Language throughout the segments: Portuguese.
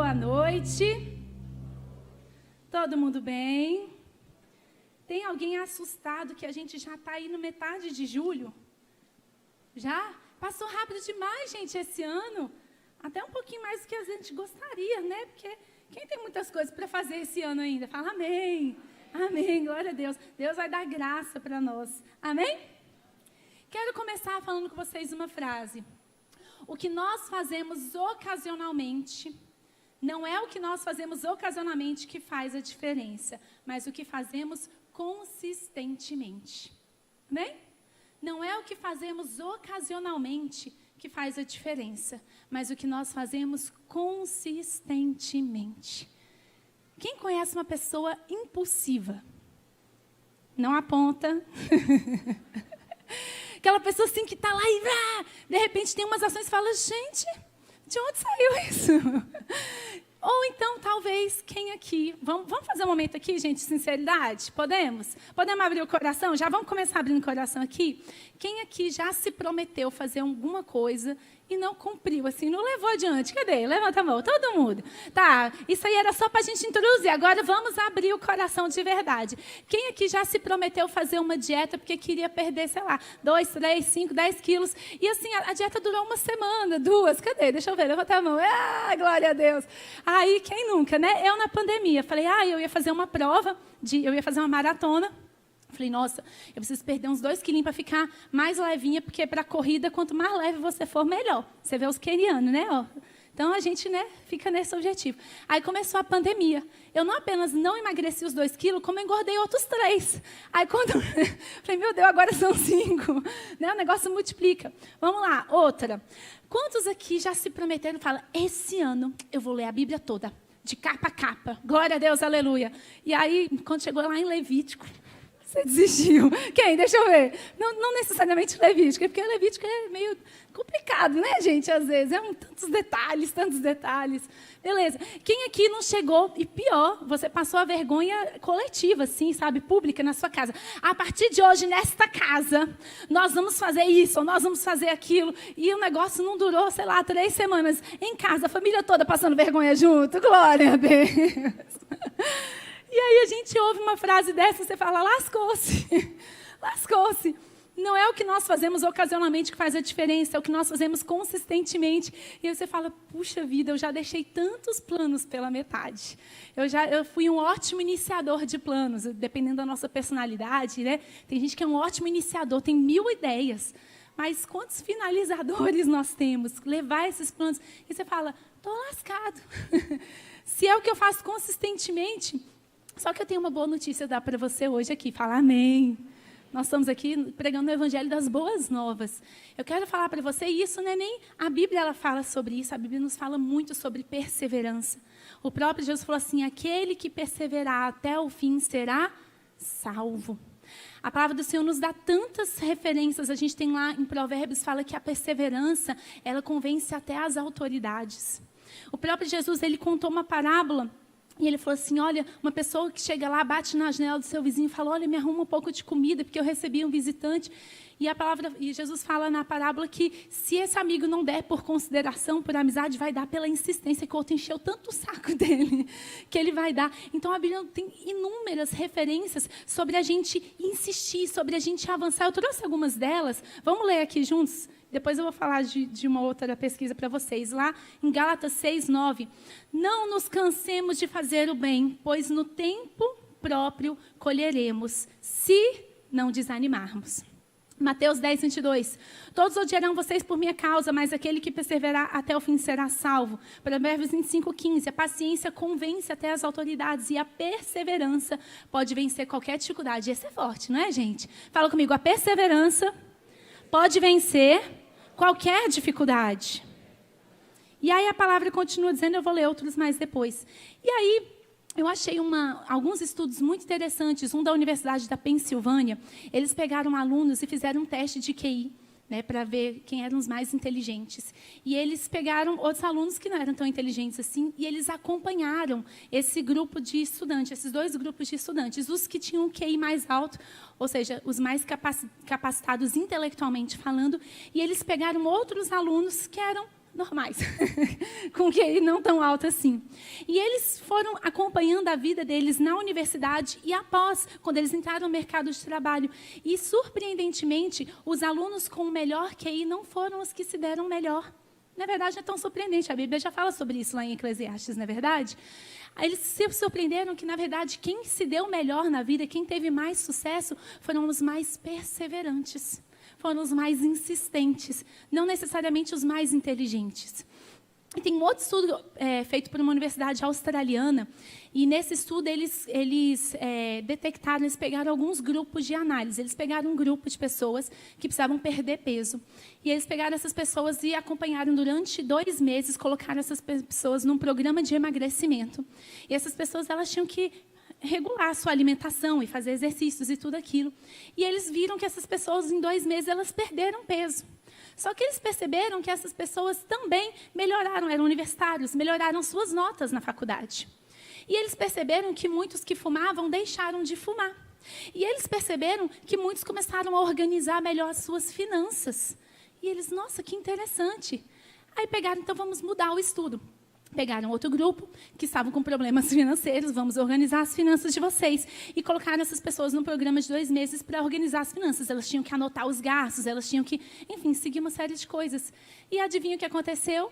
boa noite. Todo mundo bem? Tem alguém assustado que a gente já está aí na metade de julho? Já? Passou rápido demais, gente, esse ano. Até um pouquinho mais do que a gente gostaria, né? Porque quem tem muitas coisas para fazer esse ano ainda? Fala amém. Amém, glória a Deus. Deus vai dar graça para nós. Amém? Quero começar falando com vocês uma frase. O que nós fazemos ocasionalmente, não é o que nós fazemos ocasionalmente que faz a diferença, mas o que fazemos consistentemente. Amém? Não é o que fazemos ocasionalmente que faz a diferença, mas o que nós fazemos consistentemente. Quem conhece uma pessoa impulsiva? Não aponta. Aquela pessoa assim que está lá e de repente tem umas ações e fala, gente, de onde saiu isso? Ou então, talvez, quem aqui... Vamos fazer um momento aqui, gente, de sinceridade? Podemos? Podemos abrir o coração? Já vamos começar abrindo o coração aqui? Quem aqui já se prometeu fazer alguma coisa e não cumpriu, assim, não levou adiante? Cadê? Levanta a mão, todo mundo. Tá, isso aí era só para a gente introduzir, agora vamos abrir o coração de verdade. Quem aqui já se prometeu fazer uma dieta porque queria perder, sei lá, 2, 3, 5, 10 quilos, e assim, a dieta durou uma semana, 2, cadê? Deixa eu ver, levanta a mão. Glória a Deus. Aí, quem nunca, né? Eu na pandemia, falei, eu ia fazer uma prova, eu ia fazer uma maratona. Falei, nossa, eu preciso perder uns 2 quilinhos para ficar mais levinha, porque para a corrida, quanto mais leve você for, melhor. Você vê os quenianos, né? Então, a gente, né, fica nesse objetivo. Aí começou a pandemia. Eu não apenas não emagreci os 2 quilos, como engordei outros 3. Aí, quando... Falei, meu Deus, agora são 5. Né? O negócio multiplica. Vamos lá, outra. Quantos aqui já se prometeram e falam, esse ano eu vou ler a Bíblia toda, de capa a capa. Glória a Deus, aleluia. E aí, quando chegou lá em Levítico, você desistiu. Quem? Deixa eu ver. Não necessariamente Levítico, porque Levítico é meio complicado, né, gente? Às vezes, tantos detalhes. Beleza. Quem aqui não chegou, e pior, você passou a vergonha coletiva, assim, sabe, pública na sua casa. A partir de hoje, nesta casa, nós vamos fazer isso, ou nós vamos fazer aquilo. E o negócio não durou, sei lá, 3 semanas. Em casa, a família toda passando vergonha junto. Glória a Deus. E aí a gente ouve uma frase dessa e você fala, lascou-se, lascou-se. Não é o que nós fazemos ocasionalmente que faz a diferença, é o que nós fazemos consistentemente. E aí você fala, puxa vida, eu já deixei tantos planos pela metade. Eu fui um ótimo iniciador de planos, dependendo da nossa personalidade, né? Tem gente que é um ótimo iniciador, tem 1000 ideias. Mas quantos finalizadores nós temos? Levar esses planos. E você fala, estou lascado. Se é o que eu faço consistentemente... Só que eu tenho uma boa notícia a dar para você hoje aqui. Fala amém. Nós estamos aqui pregando o evangelho das boas novas. Eu quero falar para você, e isso não é nem... A Bíblia ela fala sobre isso, a Bíblia nos fala muito sobre perseverança. O próprio Jesus falou assim, aquele que perseverar até o fim será salvo. A palavra do Senhor nos dá tantas referências. A gente tem lá em Provérbios, fala que a perseverança, ela convence até as autoridades. O próprio Jesus, ele contou uma parábola. E ele falou assim, olha, uma pessoa que chega lá, bate na janela do seu vizinho e fala, olha, me arruma um pouco de comida, porque eu recebi um visitante. E Jesus fala na parábola que se esse amigo não der por consideração, por amizade, vai dar pela insistência, que o outro encheu tanto o saco dele, que ele vai dar. Então, a Bíblia tem inúmeras referências sobre a gente insistir, sobre a gente avançar. Eu trouxe algumas delas, vamos ler aqui juntos? Depois eu vou falar de uma outra pesquisa para vocês. Lá em Gálatas 6:9. Não nos cansemos de fazer o bem, pois no tempo próprio colheremos, se não desanimarmos. Mateus 10:22. Todos odiarão vocês por minha causa, mas aquele que perseverar até o fim será salvo. Provérbios 25:15. A paciência convence até as autoridades e a perseverança pode vencer qualquer dificuldade. Esse é forte, não é, gente? Fala comigo, a perseverança pode vencer qualquer dificuldade. E aí a palavra continua dizendo, eu vou ler outros mais depois. E aí eu achei alguns estudos muito interessantes. Um da Universidade da Pensilvânia, eles pegaram alunos e fizeram um teste de QI, né, para ver quem eram os mais inteligentes. E eles pegaram outros alunos que não eram tão inteligentes assim, e eles acompanharam esse grupo de estudantes, esses 2 grupos de estudantes, os que tinham um QI mais alto, ou seja, os mais capacitados intelectualmente falando, e eles pegaram outros alunos que eram normais, com QI não tão alto assim. E eles foram acompanhando a vida deles na universidade e após, quando eles entraram no mercado de trabalho. E, surpreendentemente, os alunos com o melhor QI não foram os que se deram melhor. Na verdade, é tão surpreendente. A Bíblia já fala sobre isso lá em Eclesiastes, não é verdade? Eles se surpreenderam que, na verdade, quem se deu melhor na vida, quem teve mais sucesso, foram os mais perseverantes. Foram os mais insistentes, não necessariamente os mais inteligentes. E tem um outro estudo feito por uma universidade australiana, e nesse estudo eles detectaram, eles pegaram alguns grupos de análise. Eles pegaram um grupo de pessoas que precisavam perder peso. E eles pegaram essas pessoas e acompanharam durante 2 meses, colocaram essas pessoas num programa de emagrecimento. E essas pessoas, elas tinham que regular a sua alimentação e fazer exercícios e tudo aquilo. E eles viram que essas pessoas, em 2 meses, elas perderam peso. Só que eles perceberam que essas pessoas também melhoraram, eram universitários, melhoraram suas notas na faculdade. E eles perceberam que muitos que fumavam deixaram de fumar. E eles perceberam que muitos começaram a organizar melhor as suas finanças. E eles, nossa, que interessante. Aí pegaram, então vamos mudar o estudo. Pegaram outro grupo que estavam com problemas financeiros, vamos organizar as finanças de vocês. E colocaram essas pessoas num programa de 2 meses para organizar as finanças. Elas tinham que anotar os gastos, elas tinham que, enfim, seguir uma série de coisas. E adivinha o que aconteceu?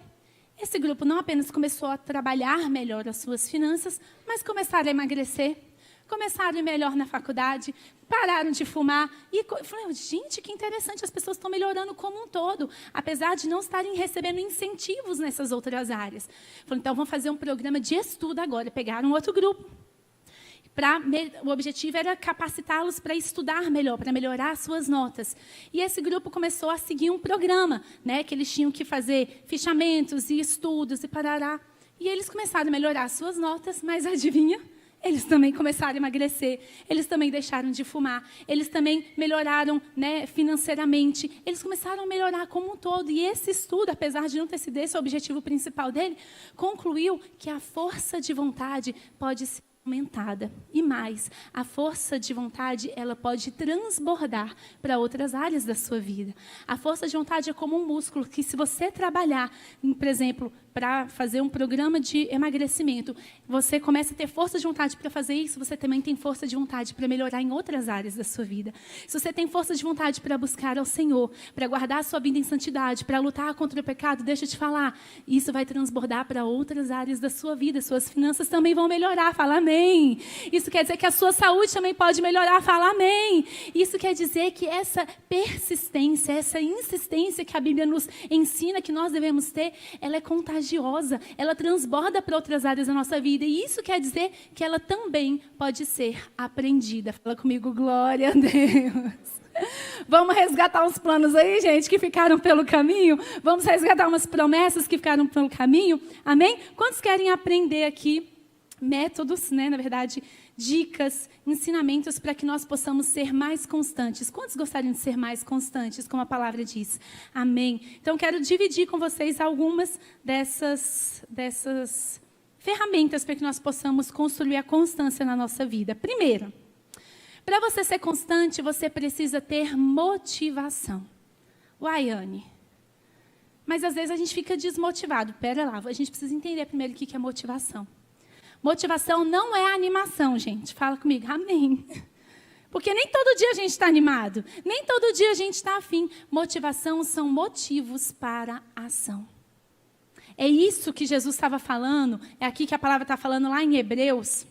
Esse grupo não apenas começou a trabalhar melhor as suas finanças, mas começaram a emagrecer, começaram a ir melhor na faculdade, pararam de fumar. E falei, gente, que interessante, as pessoas estão melhorando como um todo, apesar de não estarem recebendo incentivos nessas outras áreas. Falei, então, vamos fazer um programa de estudo agora. Pegaram outro grupo. O objetivo era capacitá-los para estudar melhor, para melhorar suas notas. E esse grupo começou a seguir um programa, né, que eles tinham que fazer fichamentos e estudos e parará. E eles começaram a melhorar suas notas, mas adivinha? Eles também começaram a emagrecer, eles também deixaram de fumar, eles também melhoraram, né, financeiramente, eles começaram a melhorar como um todo. E esse estudo, apesar de não ter sido esse o objetivo principal dele, concluiu que a força de vontade pode ser aumentada. E mais, a força de vontade, ela pode transbordar para outras áreas da sua vida. A força de vontade é como um músculo que, se você trabalhar, por exemplo, para fazer um programa de emagrecimento, você começa a ter força de vontade para fazer isso, você também tem força de vontade para melhorar em outras áreas da sua vida. Se você tem força de vontade para buscar ao Senhor, para guardar a sua vida em santidade, para lutar contra o pecado, deixa eu te falar, isso vai transbordar para outras áreas da sua vida. Suas finanças também vão melhorar, fala amém. Isso quer dizer que a sua saúde também pode melhorar, fala amém. Isso quer dizer que essa persistência, essa insistência que a Bíblia nos ensina que nós devemos ter, ela é contagiosa. Ela transborda para outras áreas da nossa vida. E isso quer dizer que ela também pode ser aprendida. Fala comigo, glória a Deus. Vamos resgatar uns planos aí, gente, que ficaram pelo caminho? Vamos resgatar umas promessas que ficaram pelo caminho? Amém? Quantos querem aprender aqui métodos, né, na verdade, dicas, ensinamentos para que nós possamos ser mais constantes? Quantos gostariam de ser mais constantes, como a palavra diz? Amém. Então, quero dividir com vocês algumas dessas ferramentas para que nós possamos construir a constância na nossa vida. Primeiro, para você ser constante, você precisa ter motivação. Uai, Anne, mas às vezes a gente fica desmotivado. Pera lá, a gente precisa entender primeiro o que é motivação. Motivação não é animação, gente. Fala comigo, amém. Porque nem todo dia a gente está animado. Nem todo dia a gente está afim. Motivação são motivos para a ação. É isso que Jesus estava falando. É aqui que a palavra está falando lá em Hebreus.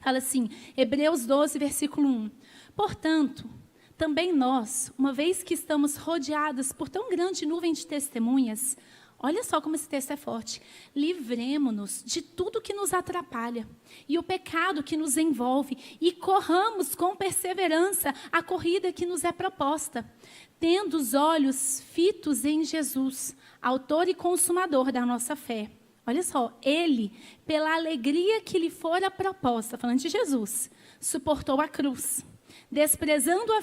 Fala assim, Hebreus 12, versículo 1. Portanto, também nós, uma vez que estamos rodeadas por tão grande nuvem de testemunhas, olha só como esse texto é forte. Livremo-nos de tudo que nos atrapalha e o pecado que nos envolve e corramos com perseverança a corrida que nos é proposta, tendo os olhos fitos em Jesus, autor e consumador da nossa fé. Olha só, ele, pela alegria que lhe fora proposta, falando de Jesus, suportou a cruz, desprezando a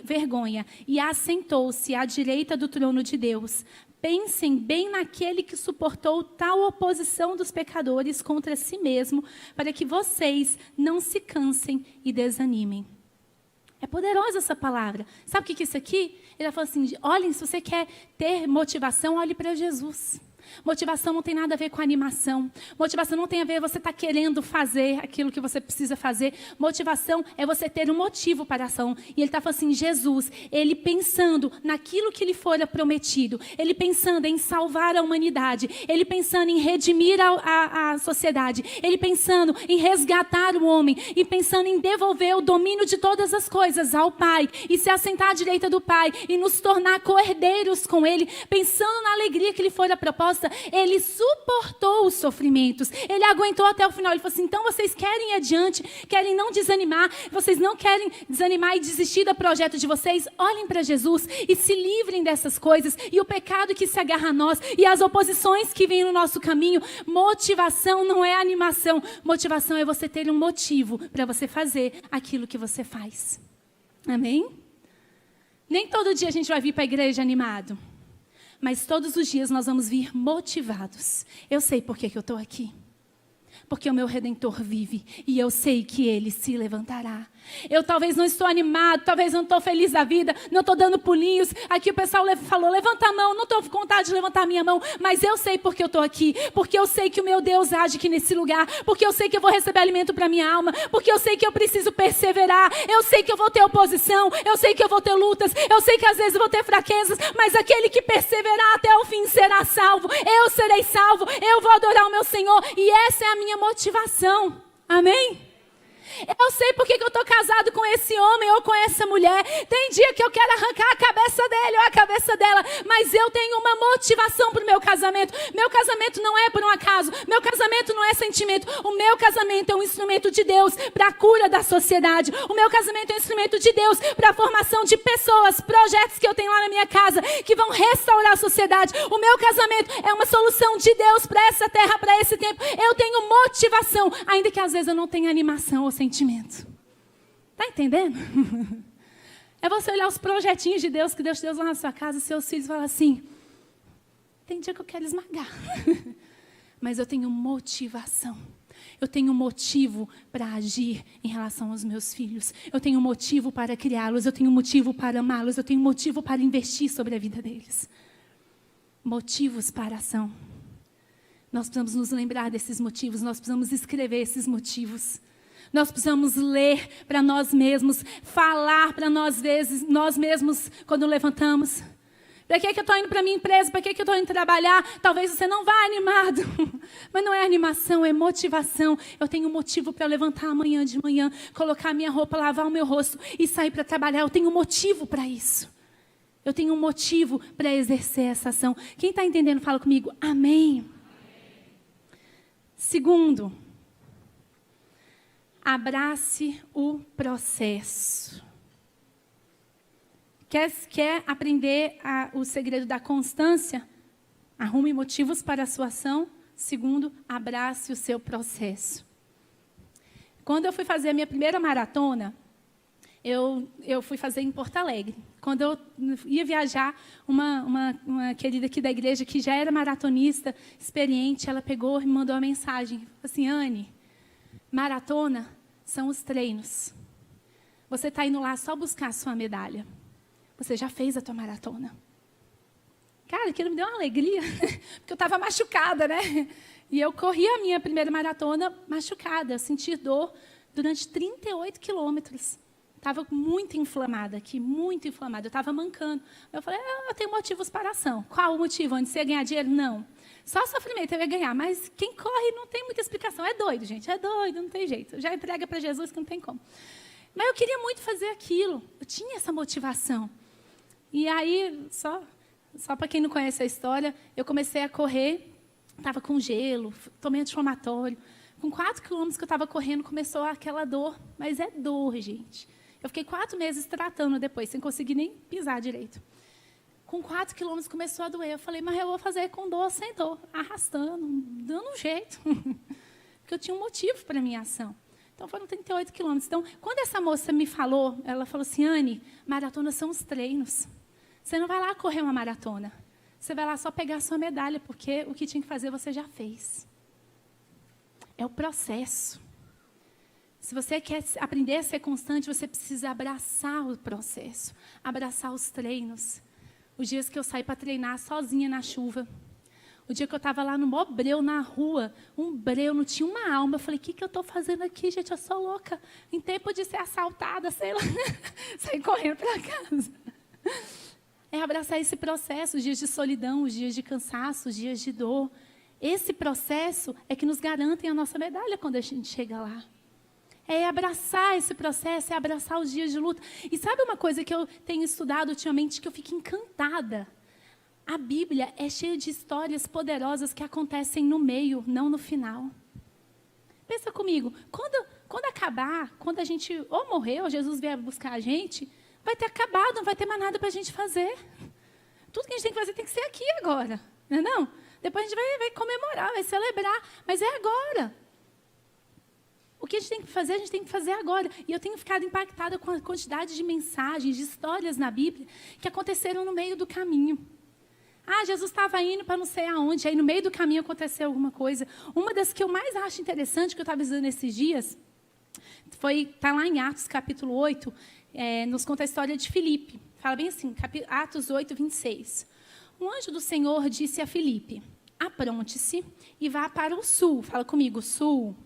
vergonha e assentou-se à direita do trono de Deus. Pensem bem naquele que suportou tal oposição dos pecadores contra si mesmo, para que vocês não se cansem e desanimem. É poderosa essa palavra. Sabe o que é isso aqui? Ele falou assim, olhem, se você quer ter motivação, olhe para Jesus. Motivação não tem nada a ver com animação. Motivação não tem a ver você estar querendo fazer aquilo que você precisa fazer. Motivação é você ter um motivo para a ação. E ele está falando assim, Jesus, ele pensando naquilo que lhe fora prometido, ele pensando em salvar a humanidade, ele pensando em redimir a sociedade, ele pensando em resgatar o homem, e pensando em devolver o domínio de todas as coisas ao Pai, e se assentar à direita do Pai, e nos tornar coerdeiros com ele, pensando na alegria que lhe fora proposta. Ele suportou os sofrimentos, ele aguentou até o final. Ele falou assim, então vocês querem ir adiante, querem não desanimar, vocês não querem desanimar e desistir do projeto de vocês? Olhem para Jesus e se livrem dessas coisas, e o pecado que se agarra a nós, e as oposições que vêm no nosso caminho. Motivação não é animação, motivação é você ter um motivo para você fazer aquilo que você faz. Amém? Nem todo dia a gente vai vir para a igreja animado, mas todos os dias nós vamos vir motivados. Eu sei por que eu estou aqui. Porque o meu Redentor vive e eu sei que Ele se levantará. Eu talvez não estou animado, talvez não estou feliz da vida, não estou dando pulinhos. Aqui o pessoal falou, levanta a mão, não estou com vontade de levantar a minha mão, mas eu sei porque eu estou aqui, porque eu sei que o meu Deus age aqui nesse lugar, porque eu sei que eu vou receber alimento para a minha alma, porque eu sei que eu preciso perseverar, eu sei que eu vou ter oposição, eu sei que eu vou ter lutas, eu sei que às vezes eu vou ter fraquezas, mas aquele que perseverar até o fim será salvo, eu serei salvo, eu vou adorar o meu Senhor, e essa é a minha motivação. Amém? Eu sei porque que eu estou casado com esse homem ou com essa mulher. Tem dia que eu quero arrancar a cabeça dele ou a cabeça dela, mas eu tenho uma motivação para o meu casamento. Meu casamento não é por um acaso, meu casamento não é sentimento. O meu casamento é um instrumento de Deus para a cura da sociedade. O meu casamento é um instrumento de Deus para a formação de pessoas, projetos que eu tenho lá na minha casa que vão restaurar a sociedade. O meu casamento é uma solução de Deus para essa terra, para esse tempo. Eu tenho motivação, ainda que às vezes eu não tenha animação ou sentimento. Está entendendo? É você olhar os projetinhos de Deus que Deus te deu lá na sua casa, seus filhos, e falar assim, tem dia que eu quero esmagar, mas eu tenho motivação. Eu tenho motivo para agir em relação aos meus filhos. Eu tenho motivo para criá-los, eu tenho motivo para amá-los, eu tenho motivo para investir sobre a vida deles. Motivos para ação. Nós precisamos nos lembrar desses motivos, nós precisamos escrever esses motivos. Nós precisamos ler para nós mesmos, falar para nós mesmos quando levantamos. Para que eu estou indo para a minha empresa? Para que eu estou indo trabalhar? Talvez você não vá animado. Mas não é animação, é motivação. Eu tenho motivo para levantar amanhã de manhã, colocar minha roupa, lavar o meu rosto e sair para trabalhar. Eu tenho motivo para isso. Eu tenho um motivo para exercer essa ação. Quem está entendendo, fala comigo. Amém. Segundo, abrace o processo. Quer aprender o segredo da constância? Arrume motivos para a sua ação. Segundo, abrace o seu processo. Quando eu fui fazer a minha primeira maratona, eu fui fazer em Porto Alegre. Quando eu ia viajar, uma querida aqui da igreja, que já era maratonista, experiente, ela pegou e me mandou uma mensagem. Assim, Anne, maratona são os treinos. Você está indo lá só buscar a sua medalha. Você já fez a tua maratona. Cara, aquilo me deu uma alegria, porque eu estava machucada, né? E eu corri a minha primeira maratona machucada, senti dor durante 38 quilômetros. Estava muito inflamada aqui, muito inflamada. Eu estava mancando. Eu falei, eu tenho motivos para a ação. Qual o motivo? Onde você ia ganhar dinheiro? Não. Só sofrimento eu ia ganhar, mas quem corre não tem muita explicação. É doido, gente, é doido, não tem jeito. Já entrega para Jesus que não tem como. Mas eu queria muito fazer aquilo. Eu tinha essa motivação. E aí, só para quem não conhece a história, eu comecei a correr, estava com gelo, tomei anti-inflamatório. Com 4 quilômetros que eu estava correndo, começou aquela dor. Mas é dor, gente. Eu fiquei 4 meses tratando depois, sem conseguir nem pisar direito. Com 4 quilômetros começou a doer. Eu falei, mas eu vou fazer com dor ou sem dor, arrastando, dando um jeito. Porque eu tinha um motivo para a minha ação. Então, foram 38 quilômetros. Então, quando essa moça me falou, ela falou assim, Anne, maratona são os treinos. Você não vai lá correr uma maratona. Você vai lá só pegar a sua medalha, porque o que tinha que fazer você já fez. É o processo. Se você quer aprender a ser constante, você precisa abraçar o processo, abraçar os treinos. Os dias que eu saí para treinar sozinha na chuva, O dia que eu estava lá no maior breu, na rua, um breu, não tinha uma alma. Eu falei, o que eu estou fazendo aqui, gente? Eu sou louca. Em tempo de ser assaltada, sei lá. Saí correndo para casa. É abraçar esse processo, os dias de solidão, os dias de cansaço, os dias de dor. Esse processo é que nos garantem a nossa medalha quando a gente chega lá. É abraçar esse processo, é abraçar os dias de luta. E sabe uma coisa que eu tenho estudado ultimamente, que eu fico encantada? A Bíblia é cheia de histórias poderosas que acontecem no meio, não no final. Pensa comigo, quando acabar, quando a gente ou morrer, ou Jesus vier buscar a gente, vai ter acabado, não vai ter mais nada para a gente fazer. Tudo que a gente tem que fazer tem que ser aqui agora, não é não? Depois a gente vai comemorar, vai celebrar, mas é agora. O que a gente tem que fazer agora. E eu tenho ficado impactada com a quantidade de mensagens, de histórias na Bíblia que aconteceram no meio do caminho. Jesus estava indo para não sei aonde, aí no meio do caminho aconteceu alguma coisa. Uma das que eu mais acho interessante, que eu estava usando esses dias, está lá em Atos, capítulo 8, nos conta a história de Filipe. Fala bem assim, Atos 8, 26. Um anjo do Senhor disse a Filipe, apronte-se e vá para o sul. Fala comigo, sul.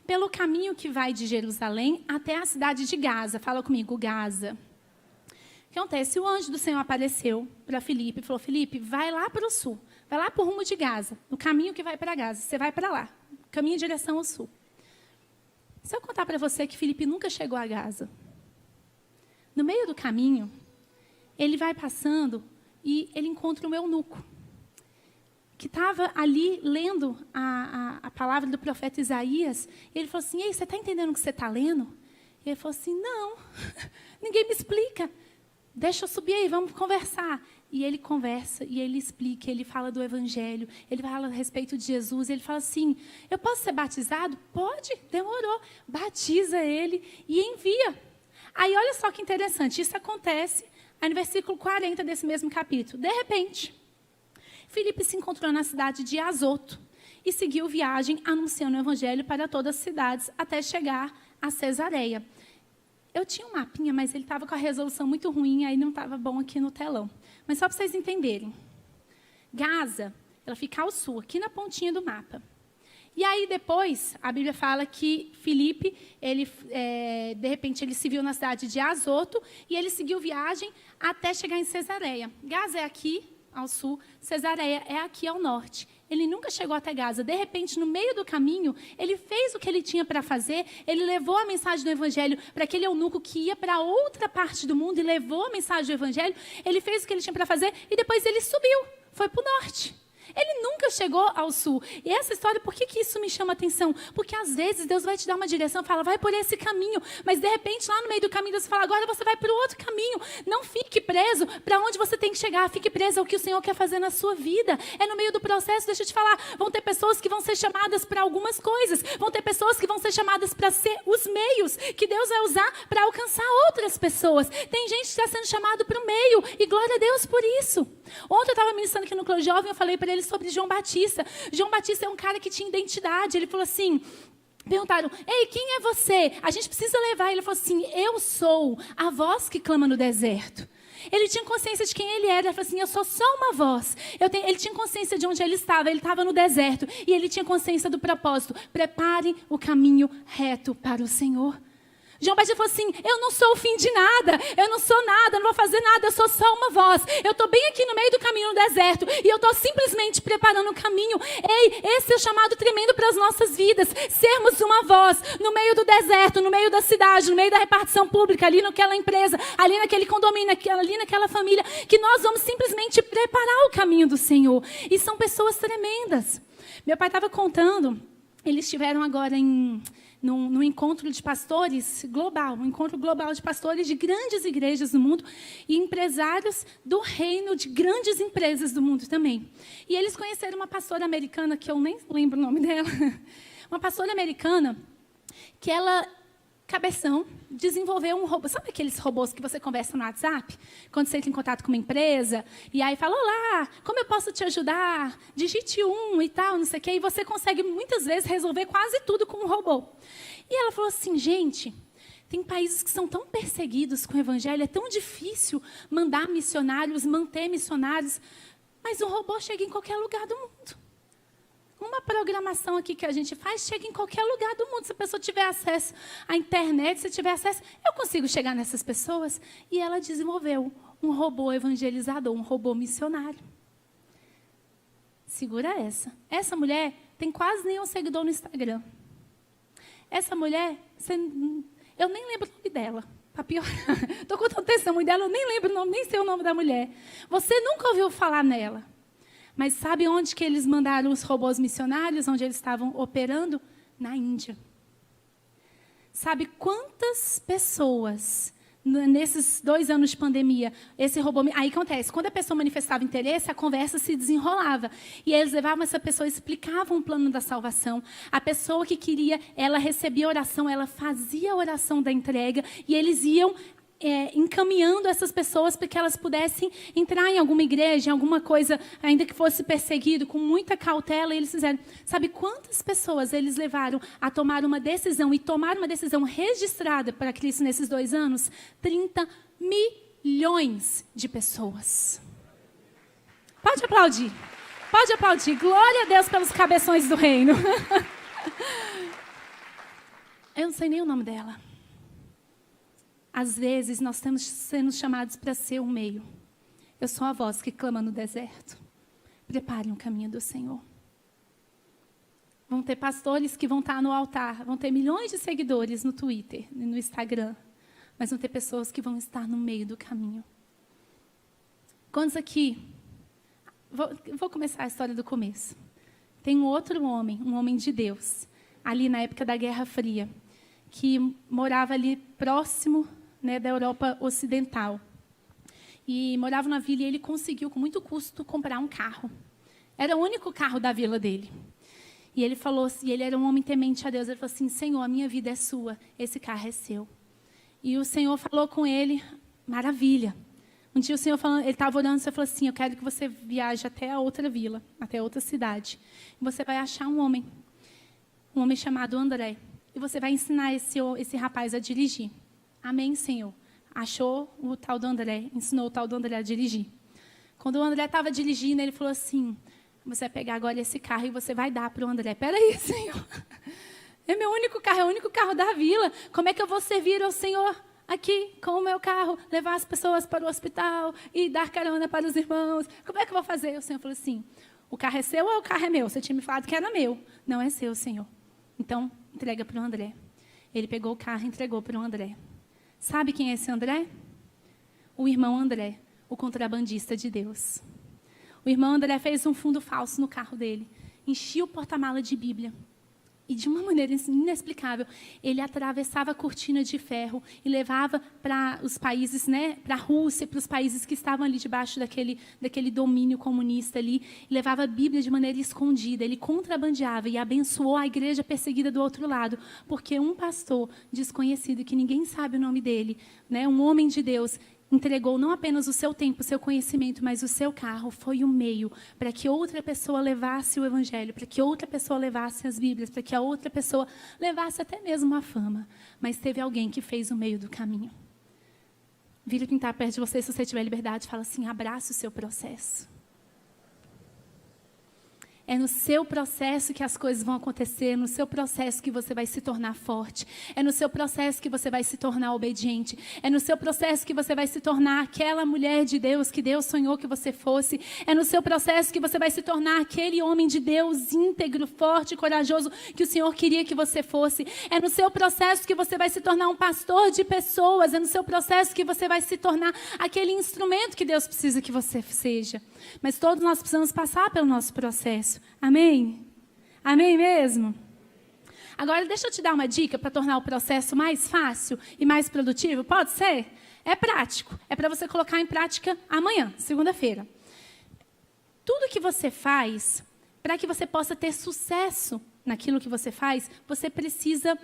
Pelo caminho que vai de Jerusalém até a cidade de Gaza. Fala comigo, Gaza. O que acontece? O anjo do Senhor apareceu para Filipe e falou, Filipe, vai lá para o sul, vai lá para o rumo de Gaza, no caminho que vai para Gaza, você vai para lá, caminho em direção ao sul. Se eu contar para você que Filipe nunca chegou a Gaza, no meio do caminho, ele vai passando e ele encontra um eunuco, que estava ali lendo a palavra do profeta Isaías, e ele falou assim, ei, você está entendendo o que você está lendo? E ele falou assim, não, ninguém me explica. Deixa eu subir aí, vamos conversar. E ele conversa, e ele explica, ele fala do Evangelho, ele fala a respeito de Jesus, ele fala assim, eu posso ser batizado? Pode, demorou. Batiza ele e envia. Aí olha só que interessante, isso acontece aí no versículo 40 desse mesmo capítulo. De repente, Filipe se encontrou na cidade de Azoto e seguiu viagem anunciando o Evangelho para todas as cidades até chegar a Cesareia. Eu tinha um mapinha, mas ele estava com a resolução muito ruim, aí não estava bom aqui no telão. Mas só para vocês entenderem. Gaza, ela fica ao sul, aqui na pontinha do mapa. E aí depois, a Bíblia fala que Filipe, de repente, ele se viu na cidade de Azoto, e ele seguiu viagem até chegar em Cesareia. Gaza é aqui, ao sul, Cesareia é aqui ao norte. Ele nunca chegou até Gaza. De repente, no meio do caminho, ele fez o que ele tinha para fazer, ele levou a mensagem do Evangelho para aquele eunuco que ia para outra parte do mundo e levou a mensagem do Evangelho, ele fez o que ele tinha para fazer e depois ele subiu, foi para o norte. Ele nunca chegou ao sul. E essa história, por que isso me chama atenção? Porque às vezes Deus vai te dar uma direção, fala, vai por esse caminho. Mas de repente, lá no meio do caminho, Deus fala, agora você vai para o outro caminho. Não fique preso para onde você tem que chegar. Fique preso ao que o Senhor quer fazer na sua vida. É no meio do processo, deixa eu te falar, vão ter pessoas que vão ser chamadas para algumas coisas. Vão ter pessoas que vão ser chamadas para ser os meios que Deus vai usar para alcançar outras pessoas. Tem gente que está sendo chamado para o meio. E glória a Deus por isso. Ontem eu estava ministrando aqui no Clube Jovem, eu falei para ele sobre João Batista. João Batista é um cara que tinha identidade. Ele falou assim, perguntaram, ei, quem é você? A gente precisa levar. Ele falou assim, eu sou a voz que clama no deserto. Ele tinha consciência de quem ele era. Ele falou assim, eu sou só uma voz. Ele tinha consciência de onde ele estava no deserto. E ele tinha consciência do propósito. Preparem o caminho reto para o Senhor. João Batista falou assim, eu não sou o fim de nada, eu não sou nada, não vou fazer nada, eu sou só uma voz. Eu estou bem aqui no meio do caminho, no deserto, e eu estou simplesmente preparando o caminho. Ei, esse é o chamado tremendo para as nossas vidas, sermos uma voz no meio do deserto, no meio da cidade, no meio da repartição pública, ali naquela empresa, ali naquele condomínio, ali naquela família, que nós vamos simplesmente preparar o caminho do Senhor. E são pessoas tremendas. Meu pai estava contando, eles estiveram agora num encontro de pastores global, um encontro global de pastores de grandes igrejas do mundo e empresários do reino de grandes empresas do mundo também. E eles conheceram uma pastora americana, que eu nem lembro o nome dela, uma pastora americana que ela, cabeção, desenvolveu um robô. Sabe aqueles robôs que você conversa no WhatsApp? Quando você entra em contato com uma empresa, e aí fala, olá, como eu posso te ajudar? Digite e tal, não sei o quê. E você consegue, muitas vezes, resolver quase tudo com um robô. E ela falou assim, gente, tem países que são tão perseguidos com o evangelho, é tão difícil mandar missionários, manter missionários. Mas um robô chega em qualquer lugar do mundo. Uma programação aqui que a gente faz chega em qualquer lugar do mundo. Se a pessoa tiver acesso à internet, se tiver acesso, eu consigo chegar nessas pessoas. E ela desenvolveu um robô evangelizador, um robô missionário. Segura essa. Essa mulher tem quase nenhum seguidor no Instagram. Essa mulher, eu nem lembro o nome dela. Para piorar. Estou contando o testemunho dela, eu nem lembro o nome, nem sei o nome da mulher. Você nunca ouviu falar nela. Mas sabe onde que eles mandaram os robôs missionários, onde eles estavam operando? Na Índia. Sabe quantas pessoas, nesses 2 anos de pandemia, esse robô... Aí acontece, quando a pessoa manifestava interesse, a conversa se desenrolava. E eles levavam essa pessoa, explicavam o plano da salvação. A pessoa que queria, ela recebia a oração, ela fazia a oração da entrega, e eles iam... encaminhando essas pessoas para que elas pudessem entrar em alguma igreja, em alguma coisa, ainda que fosse perseguido, com muita cautela, e eles fizeram. Sabe quantas pessoas eles levaram a tomar uma decisão, e tomar uma decisão registrada para Cristo nesses 2 anos? 30 milhões de pessoas. Pode aplaudir. Pode aplaudir. Glória a Deus pelos cabeções do reino. Eu não sei nem o nome dela. Às vezes, nós estamos sendo chamados para ser um meio. Eu sou a voz que clama no deserto. Prepare um caminho do Senhor. Vão ter pastores que vão estar no altar, vão ter milhões de seguidores no Twitter, no Instagram, mas vão ter pessoas que vão estar no meio do caminho. Quantos aqui... Vou começar a história do começo. Tem um outro homem, um homem de Deus, ali na época da Guerra Fria, que morava ali próximo, né, da Europa Ocidental. E morava na vila, e ele conseguiu, com muito custo, comprar um carro. Era o único carro da vila dele. E ele falou, e ele era um homem temente a Deus. Ele falou assim: Senhor, a minha vida é sua, esse carro é seu. E o Senhor falou com ele: maravilha. Um dia o Senhor falando, ele estava orando, e falou assim: eu quero que você viaje até a outra vila, até a outra cidade. E você vai achar um homem chamado André. E você vai ensinar esse rapaz a dirigir. Amém, Senhor. Achou o tal do André, ensinou o tal do André a dirigir. Quando o André estava dirigindo, ele falou assim: você vai pegar agora esse carro e você vai dar para o André. Peraí, Senhor. É meu único carro, é o único carro da vila. Como é que eu vou servir ao Senhor aqui com o meu carro, levar as pessoas para o hospital e dar carona para os irmãos? Como é que eu vou fazer? O Senhor falou assim: o carro é seu ou o carro é meu? Você tinha me falado que era meu. Não é seu, Senhor. Então, entrega para o André. Ele pegou o carro e entregou para o André. Sabe quem é esse André? O irmão André, o contrabandista de Deus. O irmão André fez um fundo falso no carro dele, enchia o porta-mala de Bíblia. E de uma maneira inexplicável, ele atravessava a cortina de ferro e levava para os países, né, para a Rússia, para os países que estavam ali debaixo daquele domínio comunista ali, e levava a Bíblia de maneira escondida. Ele contrabandeava e abençoou a igreja perseguida do outro lado, porque um pastor desconhecido, que ninguém sabe o nome dele, né, um homem de Deus, entregou não apenas o seu tempo, o seu conhecimento, mas o seu carro. Foi o meio para que outra pessoa levasse o evangelho, para que outra pessoa levasse as Bíblias, para que a outra pessoa levasse até mesmo a fama. Mas teve alguém que fez o meio do caminho. Vira quem está perto de você, se você tiver liberdade, fala assim: abraça o seu processo. É no seu processo que as coisas vão acontecer, no seu processo que você vai se tornar forte. É no seu processo que você vai se tornar obediente. É no seu processo que você vai se tornar aquela mulher de Deus que Deus sonhou que você fosse. É no seu processo que você vai se tornar aquele homem de Deus íntegro, forte, corajoso que o Senhor queria que você fosse. É no seu processo que você vai se tornar um pastor de pessoas. É no seu processo que você vai se tornar aquele instrumento que Deus precisa que você seja. Mas todos nós precisamos passar pelo nosso processo. Amém? Amém mesmo? Agora, deixa eu te dar uma dica para tornar o processo mais fácil e mais produtivo. Pode ser? É prático. É para você colocar em prática amanhã, segunda-feira. Tudo que você faz, para que você possa ter sucesso naquilo que você faz, você precisa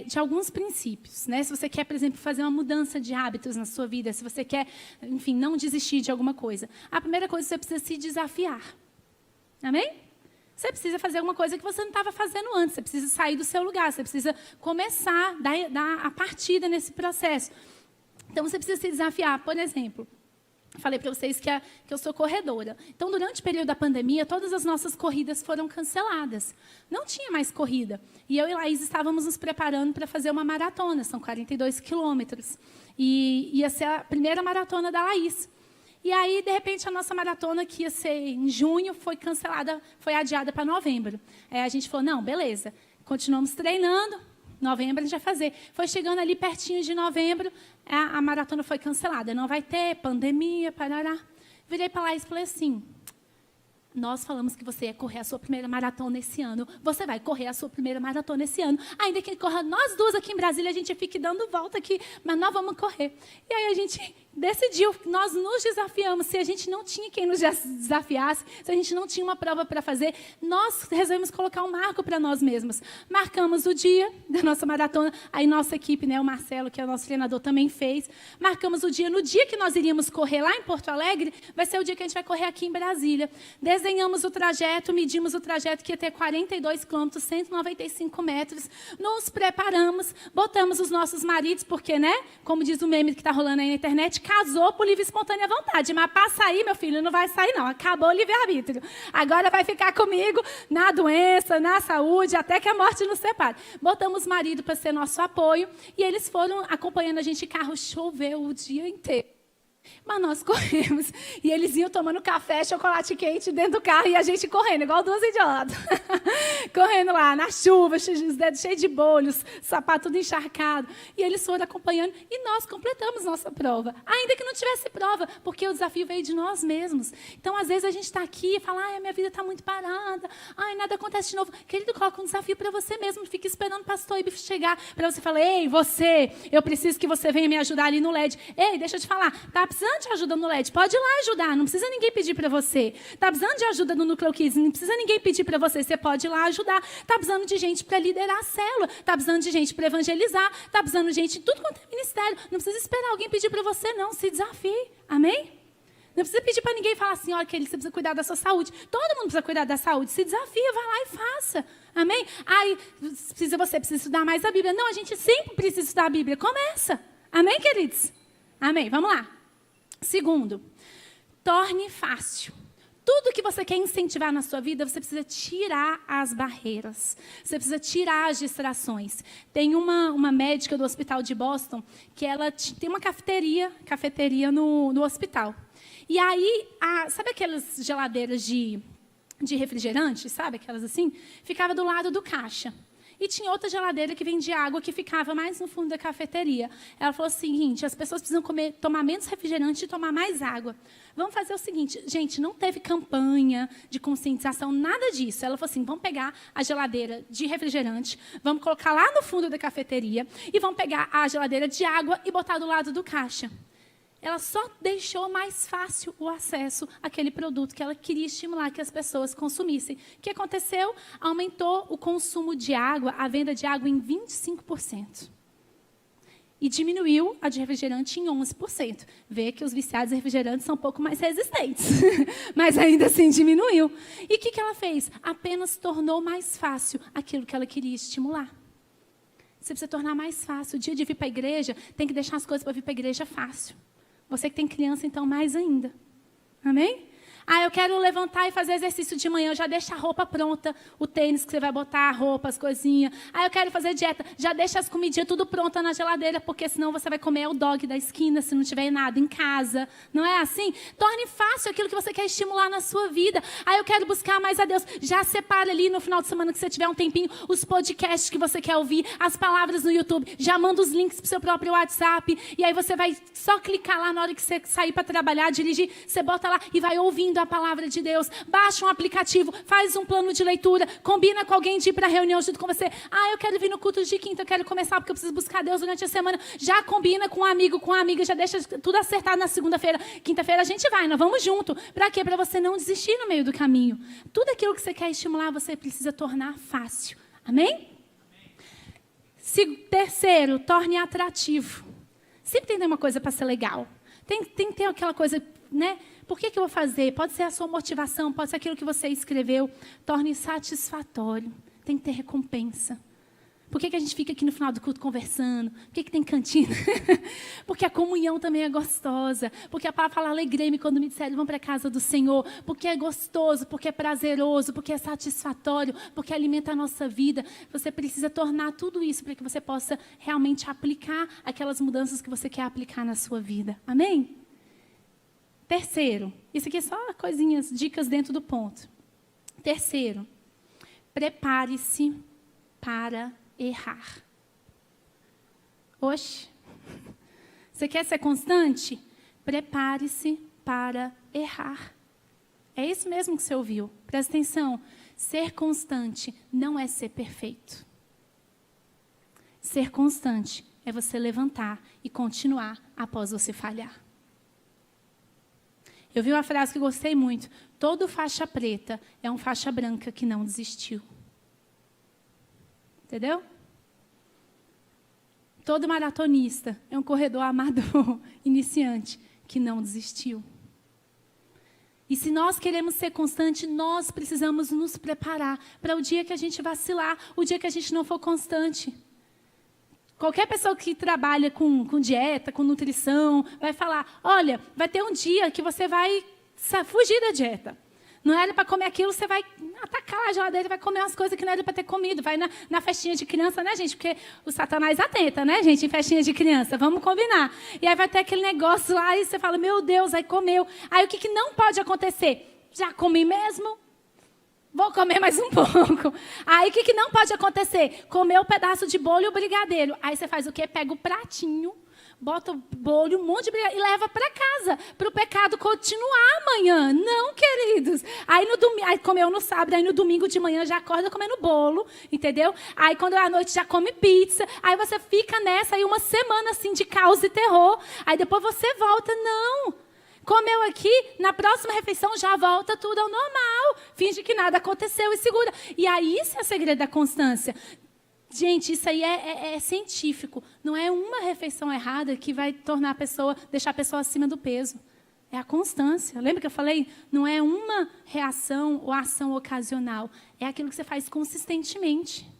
de alguns princípios, né? Se você quer, por exemplo, fazer uma mudança de hábitos na sua vida, se você quer, enfim, não desistir de alguma coisa, a primeira coisa, você precisa se desafiar. Amém? Você precisa fazer alguma coisa que você não estava fazendo antes. Você precisa sair do seu lugar. Você precisa começar, dar a partida nesse processo. Então, você precisa se desafiar. Por exemplo, Falei para vocês que eu sou corredora. Então, durante o período da pandemia, todas as nossas corridas foram canceladas. Não tinha mais corrida. E eu e Laís estávamos nos preparando para fazer uma maratona. São 42 quilômetros. E ia ser a primeira maratona da Laís. E aí, de repente, a nossa maratona, que ia ser em junho, foi cancelada, foi adiada para novembro. Aí a gente falou, não, beleza. Continuamos treinando. Novembro a gente vai fazer. Foi chegando ali pertinho de novembro, a maratona foi cancelada. Não vai ter, pandemia, parará. Virei para lá e falei assim, nós falamos que você ia correr a sua primeira maratona esse ano. Você vai correr a sua primeira maratona esse ano. Ainda que corra nós duas aqui em Brasília, a gente fique dando volta aqui, mas nós vamos correr. E aí a gente decidiu, nós nos desafiamos. Se a gente não tinha quem nos desafiasse, se a gente não tinha uma prova para fazer, nós resolvemos colocar um marco para nós mesmos. Marcamos o dia da nossa maratona, aí nossa equipe, né, o Marcelo, que é o nosso treinador, também fez. Marcamos o dia, no dia que nós iríamos correr lá em Porto Alegre, vai ser o dia que a gente vai correr aqui em Brasília. Desenhamos o trajeto, medimos o trajeto que ia ter 42 quilômetros, 195 metros, nos preparamos, botamos os nossos maridos, porque, né, como diz o meme que está rolando aí na internet, casou por livre e espontânea vontade, mas para sair, meu filho, não vai sair não, acabou o livre-arbítrio. Agora vai ficar comigo na doença, na saúde, até que a morte nos separe. Botamos o marido para ser nosso apoio, e eles foram acompanhando a gente, carro choveu o dia inteiro. Mas nós corremos, e eles iam tomando café, chocolate quente dentro do carro, e a gente correndo, igual duas idiotas. Correndo lá, na chuva, os dedos cheios de bolhos, sapato tudo encharcado. E eles foram acompanhando, e nós completamos nossa prova. Ainda que não tivesse prova, porque o desafio veio de nós mesmos. Então, às vezes, a gente está aqui e fala, ai, a minha vida está muito parada, ai, nada acontece de novo. Querido, coloca um desafio para você mesmo, fica esperando o pastor Ibe chegar, para você falar, ei, você, eu preciso que você venha me ajudar ali no LED. Ei, deixa eu te falar, tá precisando de ajuda no LED, pode ir lá ajudar, não precisa ninguém pedir para você. Está precisando de ajuda no Núcleo Kids, não precisa ninguém pedir para você, você pode ir lá ajudar. Está precisando de gente para liderar a célula, está precisando de gente para evangelizar, está precisando de gente, tudo quanto é ministério. Não precisa esperar alguém pedir para você, não, se desafie, amém? Não precisa pedir para ninguém falar assim, olha, que você precisa cuidar da sua saúde. Todo mundo precisa cuidar da saúde, se desafia, vai lá e faça, amém? Aí, você precisa estudar mais a Bíblia. Não, a gente sempre precisa estudar a Bíblia, começa, amém, queridos? Amém, vamos lá. Segundo, torne fácil. Tudo que você quer incentivar na sua vida, você precisa tirar as barreiras. Você precisa tirar as distrações. Tem uma médica do hospital de Boston, que ela tem uma cafeteria no hospital. E aí, sabe aquelas geladeiras de refrigerante, sabe? Aquelas assim? Ficava do lado do caixa. E tinha outra geladeira que vendia água que ficava mais no fundo da cafeteria. Ela falou o seguinte, as pessoas precisam tomar menos refrigerante e tomar mais água. Vamos fazer o seguinte, gente, não teve campanha de conscientização, nada disso. Ela falou assim, vamos pegar a geladeira de refrigerante, vamos colocar lá no fundo da cafeteria e vamos pegar a geladeira de água e botar do lado do caixa. Ela só deixou mais fácil o acesso àquele produto que ela queria estimular que as pessoas consumissem. O que aconteceu? Aumentou o consumo de água, a venda de água em 25%. E diminuiu a de refrigerante em 11%. Vê que os viciados em refrigerantes são um pouco mais resistentes. Mas ainda assim diminuiu. E o que ela fez? Apenas tornou mais fácil aquilo que ela queria estimular. Você precisa tornar mais fácil. O dia de vir para a igreja, tem que deixar as coisas para vir para a igreja fácil. Você que tem criança, então, mais ainda. Amém? Ah, eu quero levantar e fazer exercício de manhã, já deixa a roupa pronta, o tênis que você vai botar, a roupa, as coisinhas. Ah, eu quero fazer dieta, já deixa as comidinhas tudo pronta na geladeira, porque senão você vai comer o dog da esquina se não tiver nada em casa. Não é assim? Torne fácil aquilo que você quer estimular na sua vida. Ah, eu quero buscar mais a Deus. Já separa ali no final de semana que você tiver um tempinho, os podcasts que você quer ouvir, as palavras no YouTube, já manda os links para o seu próprio WhatsApp, e aí você vai só clicar lá na hora que você sair para trabalhar, dirigir, você bota lá e vai ouvindo a palavra de Deus, baixa um aplicativo, faz um plano de leitura, combina com alguém de ir para a reunião junto com você. Ah, eu quero vir no culto de quinta, eu quero começar porque eu preciso buscar Deus durante a semana. Já combina com um amigo, com uma amiga, já deixa tudo acertado na segunda-feira. Quinta-feira a gente vai, nós vamos junto. Para quê? Para você não desistir no meio do caminho. Tudo aquilo que você quer estimular, você precisa tornar fácil. Amém? Terceiro, torne atrativo. Sempre tem que ter uma coisa para ser legal. Tem que ter aquela coisa, né? Por que eu vou fazer? Pode ser a sua motivação, pode ser aquilo que você escreveu. Torne satisfatório. Tem que ter recompensa. Por que a gente fica aqui no final do culto conversando? Por que tem cantina? Porque a comunhão também é gostosa. Porque a palavra fala, alegrei-me quando me disseram, vão para a casa do Senhor. Porque é gostoso, porque é prazeroso, porque é satisfatório, porque alimenta a nossa vida. Você precisa tornar tudo isso para que você possa realmente aplicar aquelas mudanças que você quer aplicar na sua vida. Amém? Terceiro, isso aqui é só coisinhas, dicas dentro do ponto. Terceiro, prepare-se para errar. Oxe, você quer ser constante? Prepare-se para errar. É isso mesmo que você ouviu. Presta atenção. Ser constante não é ser perfeito. Ser constante é você levantar e continuar após você falhar. Eu vi uma frase que gostei muito. Todo faixa preta é um faixa branca que não desistiu. Entendeu? Todo maratonista é um corredor amador, iniciante, que não desistiu. E se nós queremos ser constante, nós precisamos nos preparar para o dia que a gente vacilar, o dia que a gente não for constante. Qualquer pessoa que trabalha com dieta, com nutrição, vai falar, olha, vai ter um dia que você vai fugir da dieta. Não era para comer aquilo, você vai atacar a geladeira, vai comer umas coisas que não era para ter comido. Vai na festinha de criança, né, gente? Porque o Satanás atenta, né, gente, em festinha de criança. Vamos combinar. E aí vai ter aquele negócio lá e você fala, meu Deus, aí comeu. Aí o que não pode acontecer? Já comi mesmo? Vou comer mais um pouco. Aí o que não pode acontecer? Comer um pedaço de bolo e o brigadeiro. Aí você faz o quê? Pega o pratinho, bota o bolo, um monte de brigadeiro e leva para casa, para o pecado continuar amanhã. Não, queridos. Aí comeu no sábado, aí no domingo de manhã já acorda comendo bolo, entendeu? Aí quando é à noite já come pizza. Aí você fica nessa aí uma semana assim de caos e terror. Aí depois você volta, não. Comeu aqui, na próxima refeição já volta tudo ao normal. Finge que nada aconteceu e segura. E aí isso é o segredo da constância. Gente, isso aí é científico. Não é uma refeição errada que vai deixar a pessoa acima do peso. É a constância. Lembra que eu falei? Não é uma reação ou ação ocasional. É aquilo que você faz consistentemente.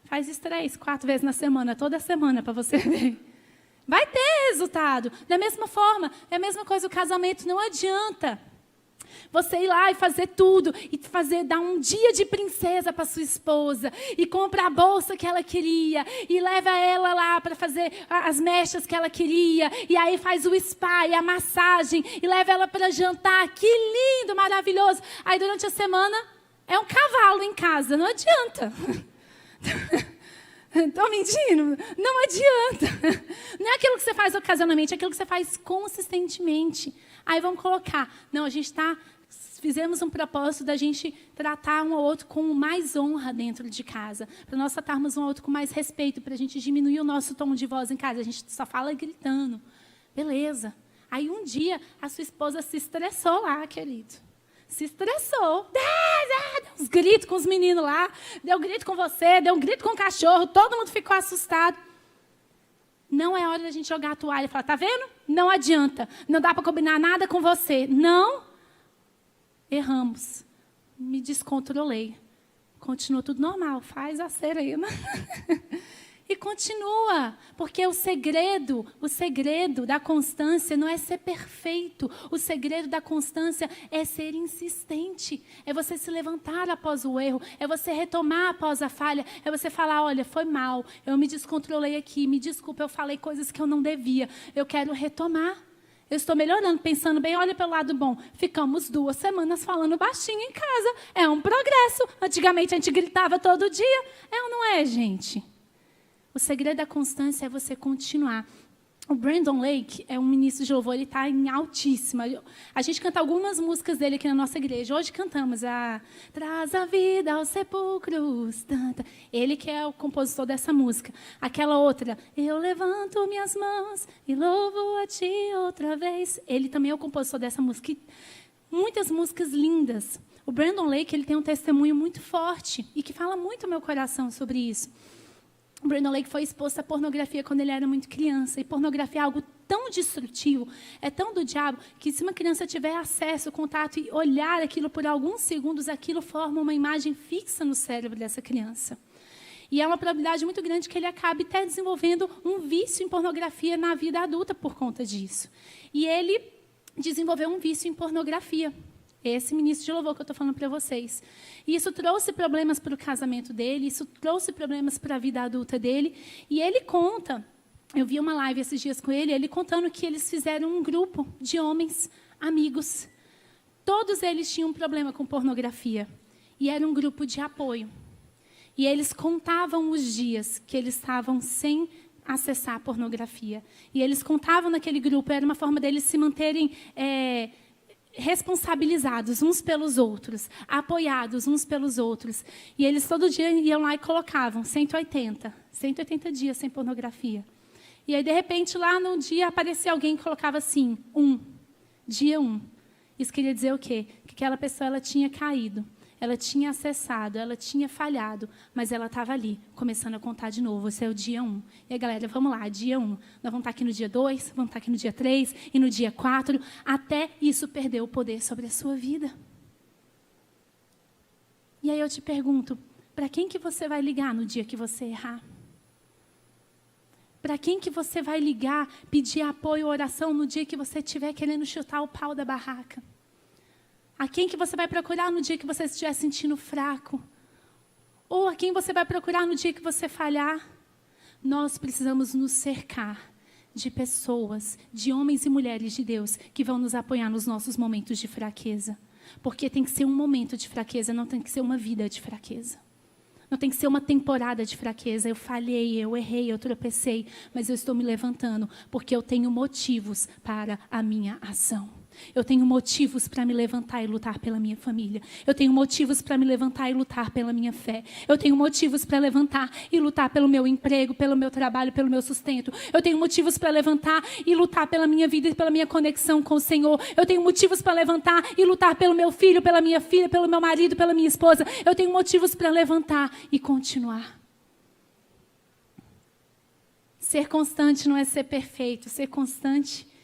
Faz isso 3, 4 vezes na semana, toda semana, para você ver. Vai ter resultado. Da mesma forma, é a mesma coisa o casamento. Não adianta você ir lá e fazer tudo, e dar um dia de princesa para sua esposa, e compra a bolsa que ela queria, e leva ela lá para fazer as mechas que ela queria, e aí faz o spa e a massagem, e leva ela para jantar. Que lindo, maravilhoso. Aí durante a semana é um cavalo em casa. Não adianta. Estou mentindo? Não adianta. Não é aquilo que você faz ocasionalmente, é aquilo que você faz consistentemente. Aí vamos colocar. Não, fizemos um propósito da gente tratar um ao outro com mais honra dentro de casa. Para nós tratarmos um ao outro com mais respeito, para a gente diminuir o nosso tom de voz em casa. A gente só fala gritando. Beleza. Aí um dia a sua esposa se estressou lá, querido. Se estressou. Deu uns gritos com os meninos lá. Deu grito com você, deu um grito com o cachorro. Todo mundo ficou assustado. Não é hora da gente jogar a toalha e falar, tá vendo? Não adianta. Não dá para combinar nada com você. Não. Erramos. Me descontrolei. Continua tudo normal. Faz a serena. E continua, porque o segredo da constância não é ser perfeito. O segredo da constância é ser insistente. É você se levantar após o erro, é você retomar após a falha, é você falar, olha, foi mal, eu me descontrolei aqui, me desculpa, eu falei coisas que eu não devia, eu quero retomar. Eu estou melhorando, pensando bem, olha pelo lado bom. Ficamos 2 semanas falando baixinho em casa. É um progresso. Antigamente a gente gritava todo dia. É ou não é, gente? O segredo da constância é você continuar. O Brandon Lake é um ministro de louvor, ele está em altíssima. A gente canta algumas músicas dele aqui na nossa igreja. Hoje cantamos a Traz a Vida aos Sepulcros. Tanta. Ele que é o compositor dessa música. Aquela outra, Eu Levanto Minhas Mãos e Louvo a Ti outra vez. Ele também é o compositor dessa música. E muitas músicas lindas. O Brandon Lake ele tem um testemunho muito forte e que fala muito ao meu coração sobre isso. O Brandon Lake foi exposto à pornografia quando ele era muito criança. E pornografia é algo tão destrutivo, é tão do diabo, que se uma criança tiver acesso, contato e olhar aquilo por alguns segundos, aquilo forma uma imagem fixa no cérebro dessa criança. E é uma probabilidade muito grande que ele acabe até desenvolvendo um vício em pornografia na vida adulta por conta disso. E ele desenvolveu um vício em pornografia. Esse ministro de louvor que eu estou falando para vocês. E isso trouxe problemas para o casamento dele, isso trouxe problemas para a vida adulta dele. E ele conta, eu vi uma live esses dias com ele contando que eles fizeram um grupo de homens, amigos. Todos eles tinham um problema com pornografia. E era um grupo de apoio. E eles contavam os dias que eles estavam sem acessar a pornografia. E eles contavam naquele grupo, era uma forma deles se manterem responsabilizados uns pelos outros, apoiados uns pelos outros. E eles todo dia iam lá e colocavam 180 dias sem pornografia. E aí, de repente, lá no dia, aparecia alguém que colocava assim, dia 1. Isso queria dizer o quê? Que aquela pessoa ela tinha caído. Ela tinha acessado, ela tinha falhado, mas ela estava ali, começando a contar de novo. Esse é o dia 1. E aí, galera, vamos lá, dia 1. Nós vamos estar aqui no dia 2, vamos estar aqui no dia 3 e no dia 4, até isso perder o poder sobre a sua vida. E aí eu te pergunto, para quem que você vai ligar no dia que você errar? Para quem que você vai ligar, pedir apoio, oração, no dia que você estiver querendo chutar o pau da barraca? A quem que você vai procurar no dia que você estiver sentindo fraco? Ou a quem você vai procurar no dia que você falhar? Nós precisamos nos cercar de pessoas, de homens e mulheres de Deus, que vão nos apoiar nos nossos momentos de fraqueza. Porque tem que ser um momento de fraqueza, não tem que ser uma vida de fraqueza. Não tem que ser uma temporada de fraqueza. Eu falhei, eu errei, eu tropecei, mas eu estou me levantando, porque eu tenho motivos para a minha ação. Eu tenho motivos para me levantar e lutar pela minha família. Eu tenho motivos para me levantar e lutar pela minha fé. Eu tenho motivos para levantar e lutar pelo meu emprego, pelo meu trabalho, pelo meu sustento. Eu tenho motivos para levantar e lutar pela minha vida e pela minha conexão com o Senhor. Eu tenho motivos para levantar e lutar pelo meu filho, pela minha filha, pelo meu marido, pela minha esposa. Eu tenho motivos para levantar e continuar. Ser constante não é ser perfeito. Ser constante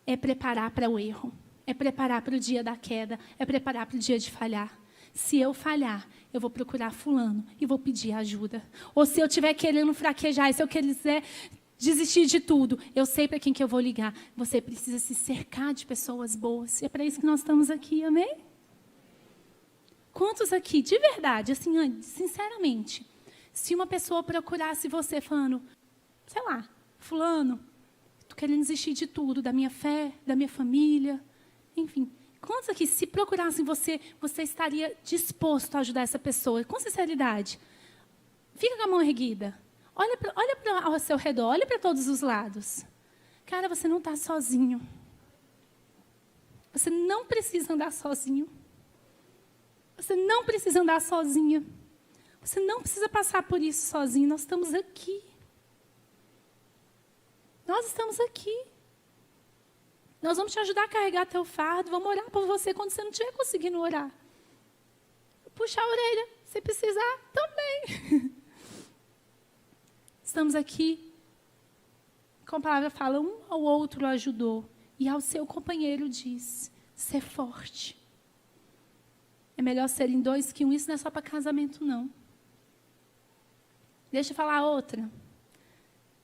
é preparar para o erro, é preparar para o dia da queda, é preparar para o dia de falhar. Se eu falhar, eu vou procurar fulano e vou pedir ajuda. Ou se eu estiver querendo fraquejar, e se eu quiser desistir de tudo, eu sei para quem que eu vou ligar. Você precisa se cercar de pessoas boas. E é para isso que nós estamos aqui, amém? Quantos aqui, de verdade, assim, sinceramente, se uma pessoa procurasse você falando, sei lá, fulano, estou querendo desistir de tudo, da minha fé, da minha família, enfim. Quantos aqui, se procurassem você, você estaria disposto a ajudar essa pessoa? Com sinceridade. Fica com a mão erguida. Olha para ao seu redor, olha para todos os lados. Cara, você não está sozinho. Você não precisa andar sozinho. Você não precisa andar sozinha. Você não precisa passar por isso sozinho. Nós estamos aqui. Nós estamos aqui. Nós vamos te ajudar a carregar teu fardo. Vamos orar por você quando você não estiver conseguindo orar. Puxa a orelha, se precisar, também. Estamos aqui. Como a palavra fala, um ao outro ajudou. E ao seu companheiro diz, ser forte. É melhor serem dois que um. Isso não é só para casamento, não. Deixa eu falar outra.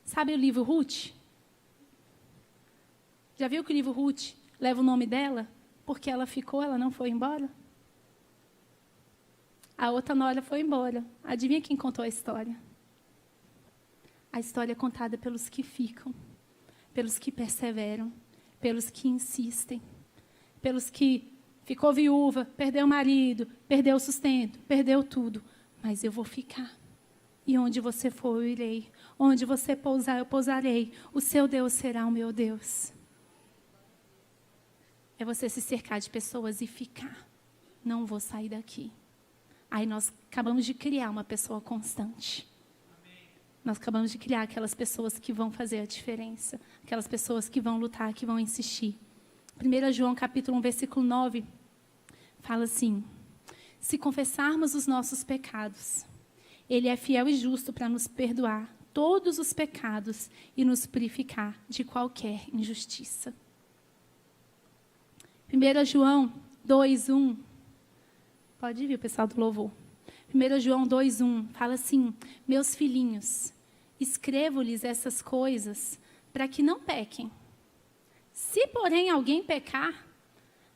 Sabe o livro Ruth? Já viu que o livro Ruth leva o nome dela? Porque ela ficou, ela não foi embora? A outra nora foi embora. Adivinha quem contou a história? A história é contada pelos que ficam, pelos que perseveram, pelos que insistem, pelos que ficou viúva, perdeu o marido, perdeu o sustento, perdeu tudo. Mas eu vou ficar. E onde você for, eu irei. Onde você pousar, eu pousarei. O seu Deus será o meu Deus. É você se cercar de pessoas e ficar. Não vou sair daqui. Aí nós acabamos de criar uma pessoa constante. Nós acabamos de criar aquelas pessoas que vão fazer a diferença. Aquelas pessoas que vão lutar, que vão insistir. 1 João capítulo 1, versículo 9, fala assim: se confessarmos os nossos pecados, Ele é fiel e justo para nos perdoar todos os pecados e nos purificar de qualquer injustiça. 1 João 2, 1. Pode vir, pessoal do louvor. 1 João 2:1 fala assim: meus filhinhos, escrevo-lhes essas coisas para que não pequem. Se, porém, alguém pecar,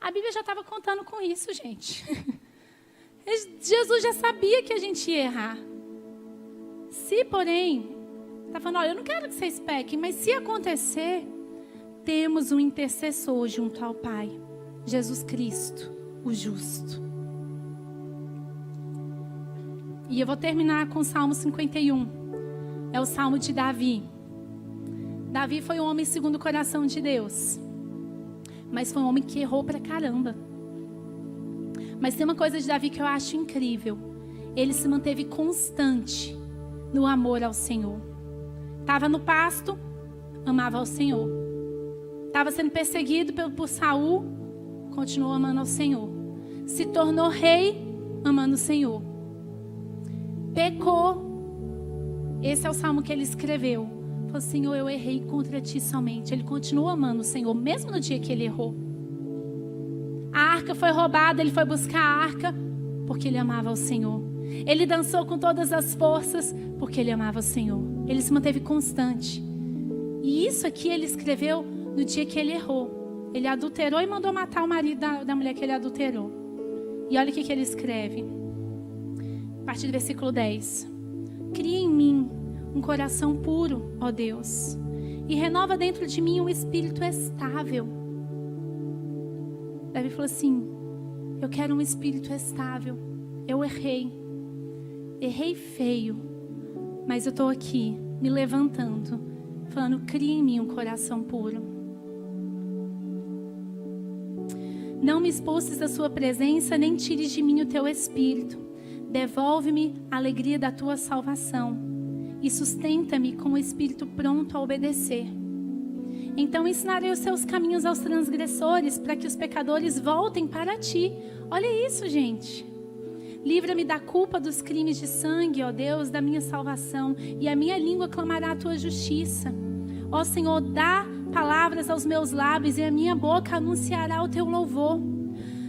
a Bíblia já estava contando com isso, gente. Jesus já sabia que a gente ia errar. Se, porém, está falando, olha, eu não quero que vocês pequem, mas se acontecer, temos um intercessor junto ao Pai, Jesus Cristo, o justo. E eu vou terminar com o Salmo 51. É o Salmo de Davi. Davi foi um homem segundo o coração de Deus. Mas foi um homem que errou pra caramba. Mas tem uma coisa de Davi que eu acho incrível. Ele se manteve constante no amor ao Senhor. Estava no pasto, amava ao Senhor. Estava sendo perseguido por Saul, continuou amando ao Senhor. Se tornou rei, amando o Senhor. Pecou. Esse é o salmo que ele escreveu. Falou, Senhor, eu errei contra ti somente. Ele continua amando o Senhor, mesmo no dia que ele errou. A arca foi roubada, ele foi buscar a arca, porque ele amava o Senhor. Ele dançou com todas as forças, porque ele amava o Senhor. Ele se manteve constante. E isso aqui ele escreveu no dia que ele errou. Ele adulterou e mandou matar o marido da mulher que ele adulterou. E olha o que ele escreve. A partir do versículo 10. Cria em mim um coração puro, ó Deus, e renova dentro de mim um espírito estável. Davi falou assim, eu quero um espírito estável. Eu errei feio, mas eu estou aqui, me levantando, falando, cria em mim um coração puro. Não me expulses da sua presença, nem tires de mim o teu espírito. Devolve-me a alegria da tua salvação e sustenta-me com o espírito pronto a obedecer. Então ensinarei os seus caminhos aos transgressores, para que os pecadores voltem para ti. Olha isso, gente. Livra-me da culpa dos crimes de sangue, ó Deus, da minha salvação, e a minha língua clamará a tua justiça. Ó Senhor, dá palavras aos meus lábios, e a minha boca anunciará o teu louvor.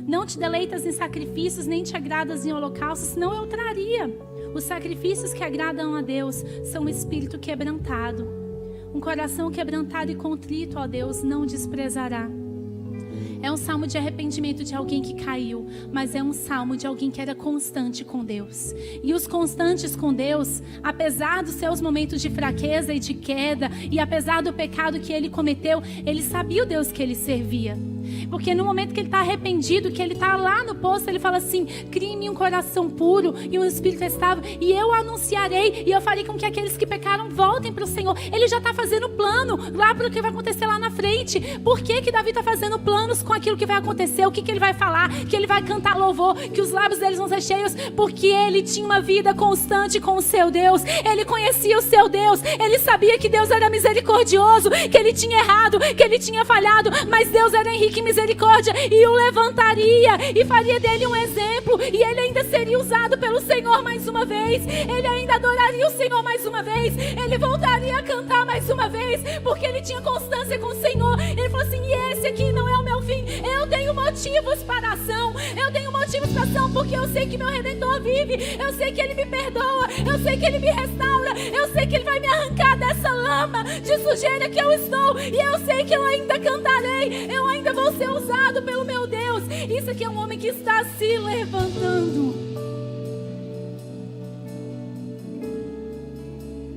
Não te deleitas em sacrifícios, nem te agradas em holocaustos, senão eu traria. Os sacrifícios que agradam a Deus são um espírito quebrantado. Um coração quebrantado e contrito, ó Deus, não desprezará. É um salmo de arrependimento de alguém que caiu, mas é um salmo de alguém que era constante com Deus. E os constantes com Deus, apesar dos seus momentos de fraqueza e de queda, e apesar do pecado que ele cometeu, ele sabia o Deus que ele servia. Porque no momento que ele está arrependido, que ele está lá no poço, ele fala assim, cria em mim um coração puro e um espírito estável, e eu anunciarei, e eu farei com que aqueles que pecaram voltem para o Senhor. Ele já está fazendo plano lá para o que vai acontecer lá na frente. Por que que Davi está fazendo planos com aquilo que vai acontecer? O que que ele vai falar? Que ele vai cantar louvor, que os lábios deles vão ser cheios, porque ele tinha uma vida constante com o seu Deus. Ele conhecia o seu Deus, ele sabia que Deus era misericordioso, que ele tinha errado, que ele tinha falhado, mas Deus era rico em misericórdia e o levantaria e faria dele um exemplo, e ele ainda seria usado pelo Senhor mais uma vez. Ele ainda adoraria o Senhor mais uma vez, ele voltaria a cantar mais uma vez, porque ele tinha constância com o Senhor. Ele falou assim, e esse aqui não é o meu fim, eu tenho motivos para a ação, eu tenho motivos para a ação, porque eu sei que meu Redentor vive, eu sei que ele me perdoa, eu sei que ele me restaura, eu sei que ele vai me arrancar dessa lama de sujeira que eu estou, e eu sei que eu ainda cantarei, eu ainda vou ser usado pelo meu Deus. Isso aqui é um homem que está se levantando.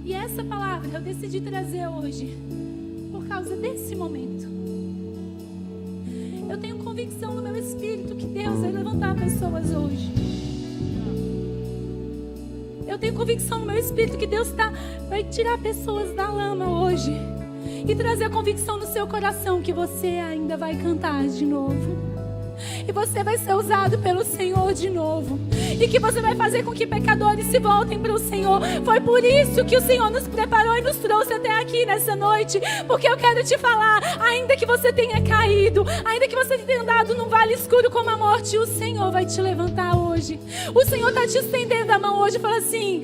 E essa palavra eu decidi trazer hoje por causa desse momento. Eu tenho convicção no meu espírito que Deus vai levantar pessoas hoje. Eu tenho convicção no meu espírito que Deus vai tirar pessoas da lama hoje e trazer a convicção no seu coração que você ainda vai cantar de novo. E você vai ser usado pelo Senhor de novo. E que você vai fazer com que pecadores se voltem para o Senhor. Foi por isso que o Senhor nos preparou e nos trouxe até aqui nessa noite. Porque eu quero te falar, ainda que você tenha caído, ainda que você tenha andado num vale escuro como a morte, o Senhor vai te levantar hoje. O Senhor está te estendendo a mão hoje e fala assim,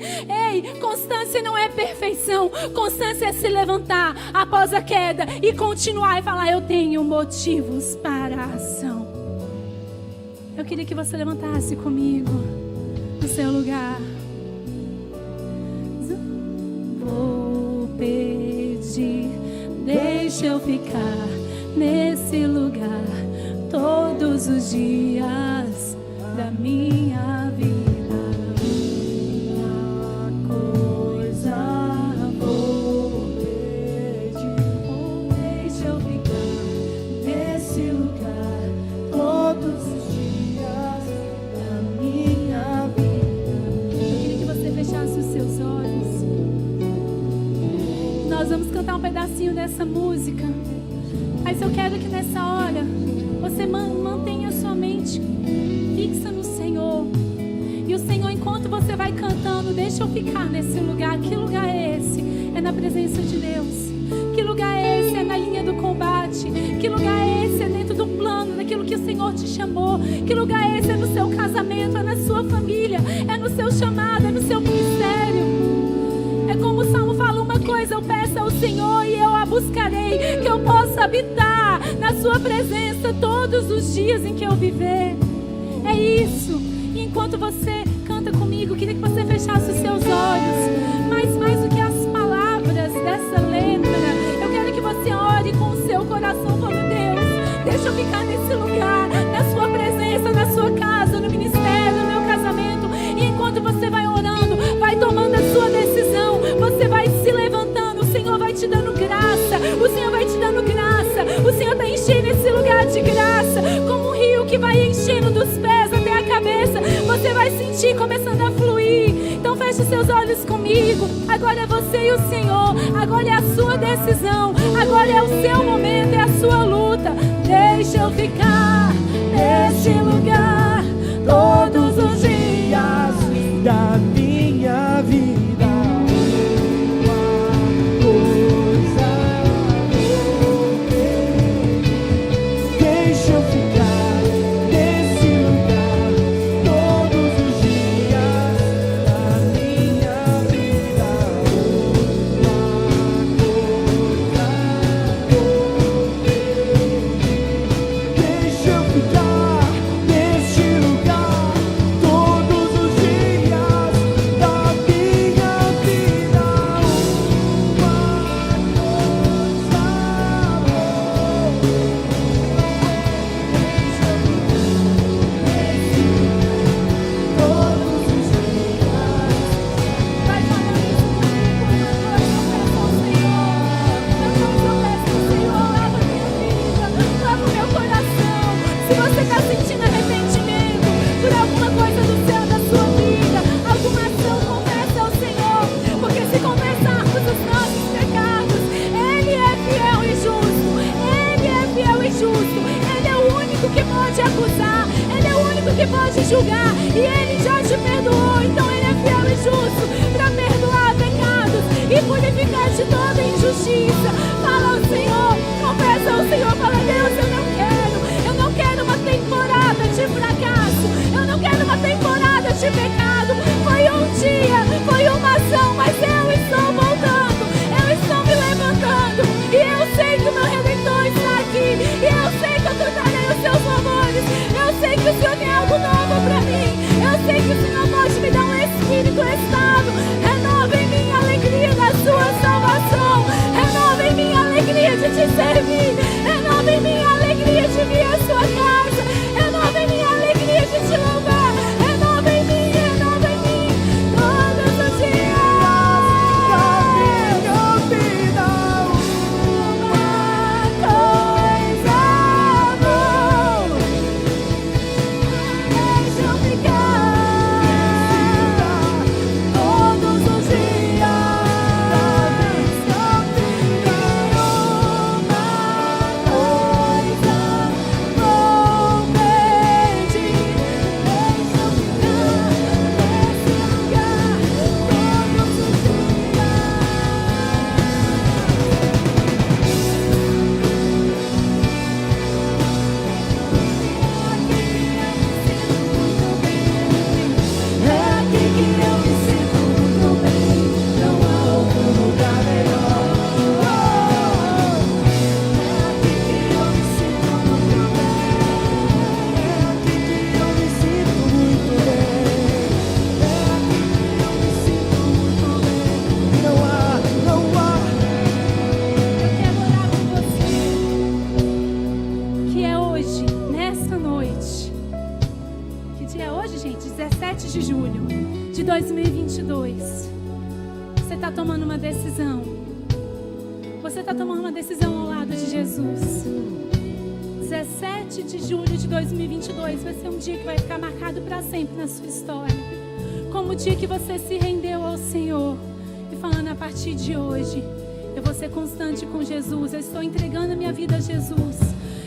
ei, constância não é perfeição. Constância é se levantar após a queda e continuar e falar, eu tenho motivos para a ação. Eu queria que você levantasse comigo os seu lugar. Vou pedir, deixa eu ficar nesse lugar todos os dias da minha vida. Um pedacinho dessa música, mas eu quero que nessa hora você mantenha a sua mente fixa no Senhor. E o Senhor, enquanto você vai cantando, deixa eu ficar nesse lugar. Que lugar é esse? É na presença de Deus. Que lugar é esse? É na linha do combate. Que lugar é esse? É dentro do plano, daquilo que o Senhor te chamou. Que lugar é esse? É no seu casamento, é na sua família, é no seu chamado, é no seu ministério. É como o Salmo fala, uma coisa eu peço ao Senhor e eu a buscarei, que eu possa habitar na sua presença todos os dias em que eu viver. É isso. E enquanto você canta comigo, queria que você fechasse os seus olhos. Mas mais do que as palavras dessa letra, eu quero que você ore com o seu coração, falando: Deus, deixa eu ficar nesse lugar, na sua presença, na sua casa, no ministério, no meu casamento. E enquanto você vai orando, vai tomando a sua decisão, você vai se levantando, o Senhor vai te dando graça, o Senhor vai te dando graça, o Senhor está enchendo esse lugar de graça, como um rio que vai enchendo dos pés até a cabeça, você vai sentir começando a fluir. Então feche seus olhos comigo, agora é você e o Senhor, agora é a sua decisão, agora é o seu momento, é a sua luta. Deixa eu ficar nesse lugar todos os dias da minha vida. Que pode julgar, e Ele já te perdoou. Então Ele é fiel e justo para perdoar pecados e purificar de toda injustiça. Fala ao Senhor, confessa ao Senhor, fala: Deus, eu não quero uma temporada de fracasso, eu não quero uma temporada de pecado. Foi um dia, foi uma ação, mas eu estou voltando, eu estou me levantando, e eu sei que o meu Redentor está aqui, e eu sei que eu cantarei os seus louvores. Eu sei que o Senhor tem algo novo pra mim. Eu sei 2022, você está tomando uma decisão. Você está tomando uma decisão ao lado de Jesus. 17 de julho de 2022 vai ser um dia que vai ficar marcado para sempre na sua história. Como o dia que você se rendeu ao Senhor e falando: a partir de hoje, eu vou ser constante com Jesus. Eu estou entregando a minha vida a Jesus.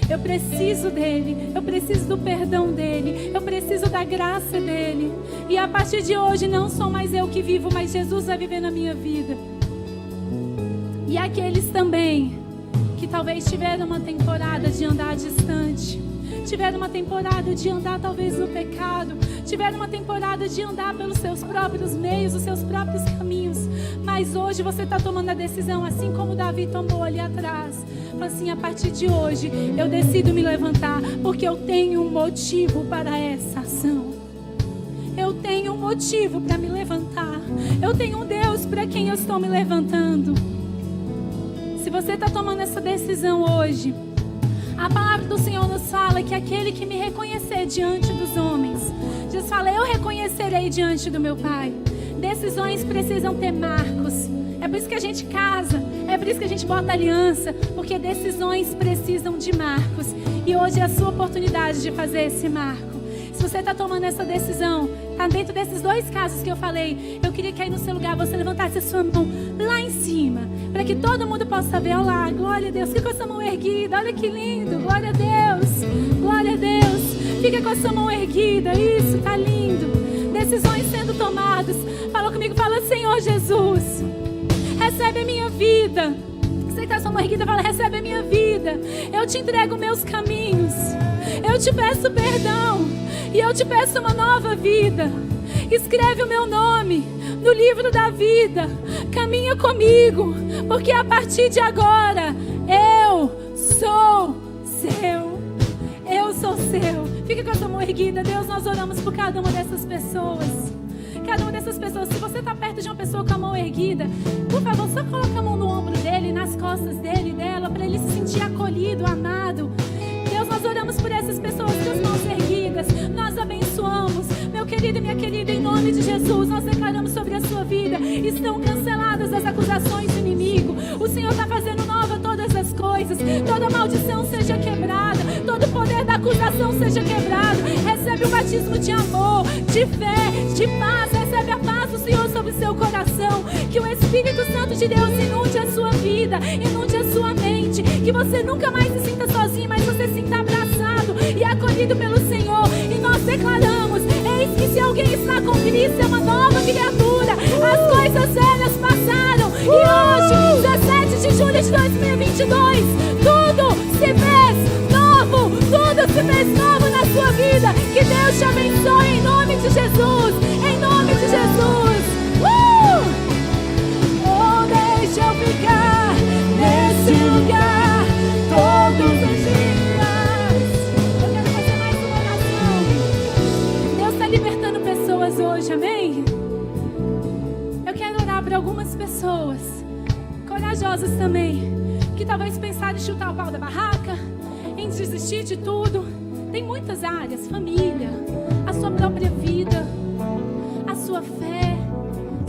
Eu preciso dele, eu preciso do perdão dele, eu preciso da graça dele. E a partir de hoje não sou mais eu que vivo, mas Jesus vai viver na minha vida. E aqueles também que talvez tiveram uma temporada de andar distante, tiveram uma temporada de andar talvez no pecado, tiveram uma temporada de andar pelos seus próprios meios, os seus próprios caminhos, mas hoje você está tomando a decisão, assim como Davi tomou ali atrás. Fala assim: a partir de hoje eu decido me levantar, porque eu tenho um motivo para essa ação. Eu tenho um motivo para me levantar. Eu tenho um Deus para quem eu estou me levantando. Se você está tomando essa decisão hoje, a palavra do Senhor nos fala que aquele que me reconhecer diante dos homens, Jesus fala: eu reconhecerei diante do meu Pai. Decisões precisam ter marcos. É por isso que a gente casa, é por isso que a gente bota aliança, porque decisões precisam de marcos. E hoje é a sua oportunidade de fazer esse marco. Se você está tomando essa decisão, está dentro desses dois casos que eu falei, eu queria que aí no seu lugar você levantasse a sua mão lá em cima, para que todo mundo possa ver. Olha lá, glória a Deus, fica com a sua mão erguida, olha que lindo, glória a Deus, glória a Deus. Fica com a sua mão erguida, isso, tá lindo. Decisões sendo tomadas. Fala comigo, fala: Senhor Jesus, recebe a minha vida. Você que está com a sua mão erguida, fala: recebe a minha vida. Eu te entrego meus caminhos. Eu te peço perdão. E eu te peço uma nova vida. Escreve o meu nome no livro da vida. Caminha comigo, porque a partir de agora eu sou seu. Eu sou seu. Fica com a sua mão erguida. Deus, nós oramos por cada uma dessas pessoas. Cada uma dessas pessoas. Se você está perto de uma pessoa com a mão erguida, por favor, só coloca a mão no ombro dele, nas costas dele, dela, para ele se sentir acolhido, amado. Deus, nós oramos por essas pessoas com as mãos erguidas. Nós abençoamos, meu querido e minha querida, em nome de Jesus. Nós declaramos sobre a sua vida: estão canceladas as acusações do inimigo. O Senhor está fazendo nova todas as coisas. Toda maldição seja quebrada, todo poder da acusação seja quebrado. Recebe o batismo de amor, de fé, de paz. Recebe a paz do Senhor sobre o seu coração. Que o Espírito Santo de Deus inunde a sua vida, inunde a sua mente. Que você nunca mais se sinta sozinho, mas você se sinta abraçado e acolhido pelo Senhor. E nós declaramos: eis que se alguém está com Cristo, é uma nova criatura. As coisas velhas passaram. E hoje, 17 de julho de 2022, tudo se fez novo. Tudo se fez novo na sua vida. Que Deus te abençoe em nome de Jesus. Em nome de Jesus. Oh, deixa eu ficar nesse lugar todos os dias. Eu quero fazer mais uma oração. Deus está libertando pessoas hoje, amém? Eu quero orar para algumas pessoas corajosas também, que talvez pensaram em chutar o pau da barraca, em desistir de tudo. Tem muitas áreas: família, a sua própria vida, a sua fé,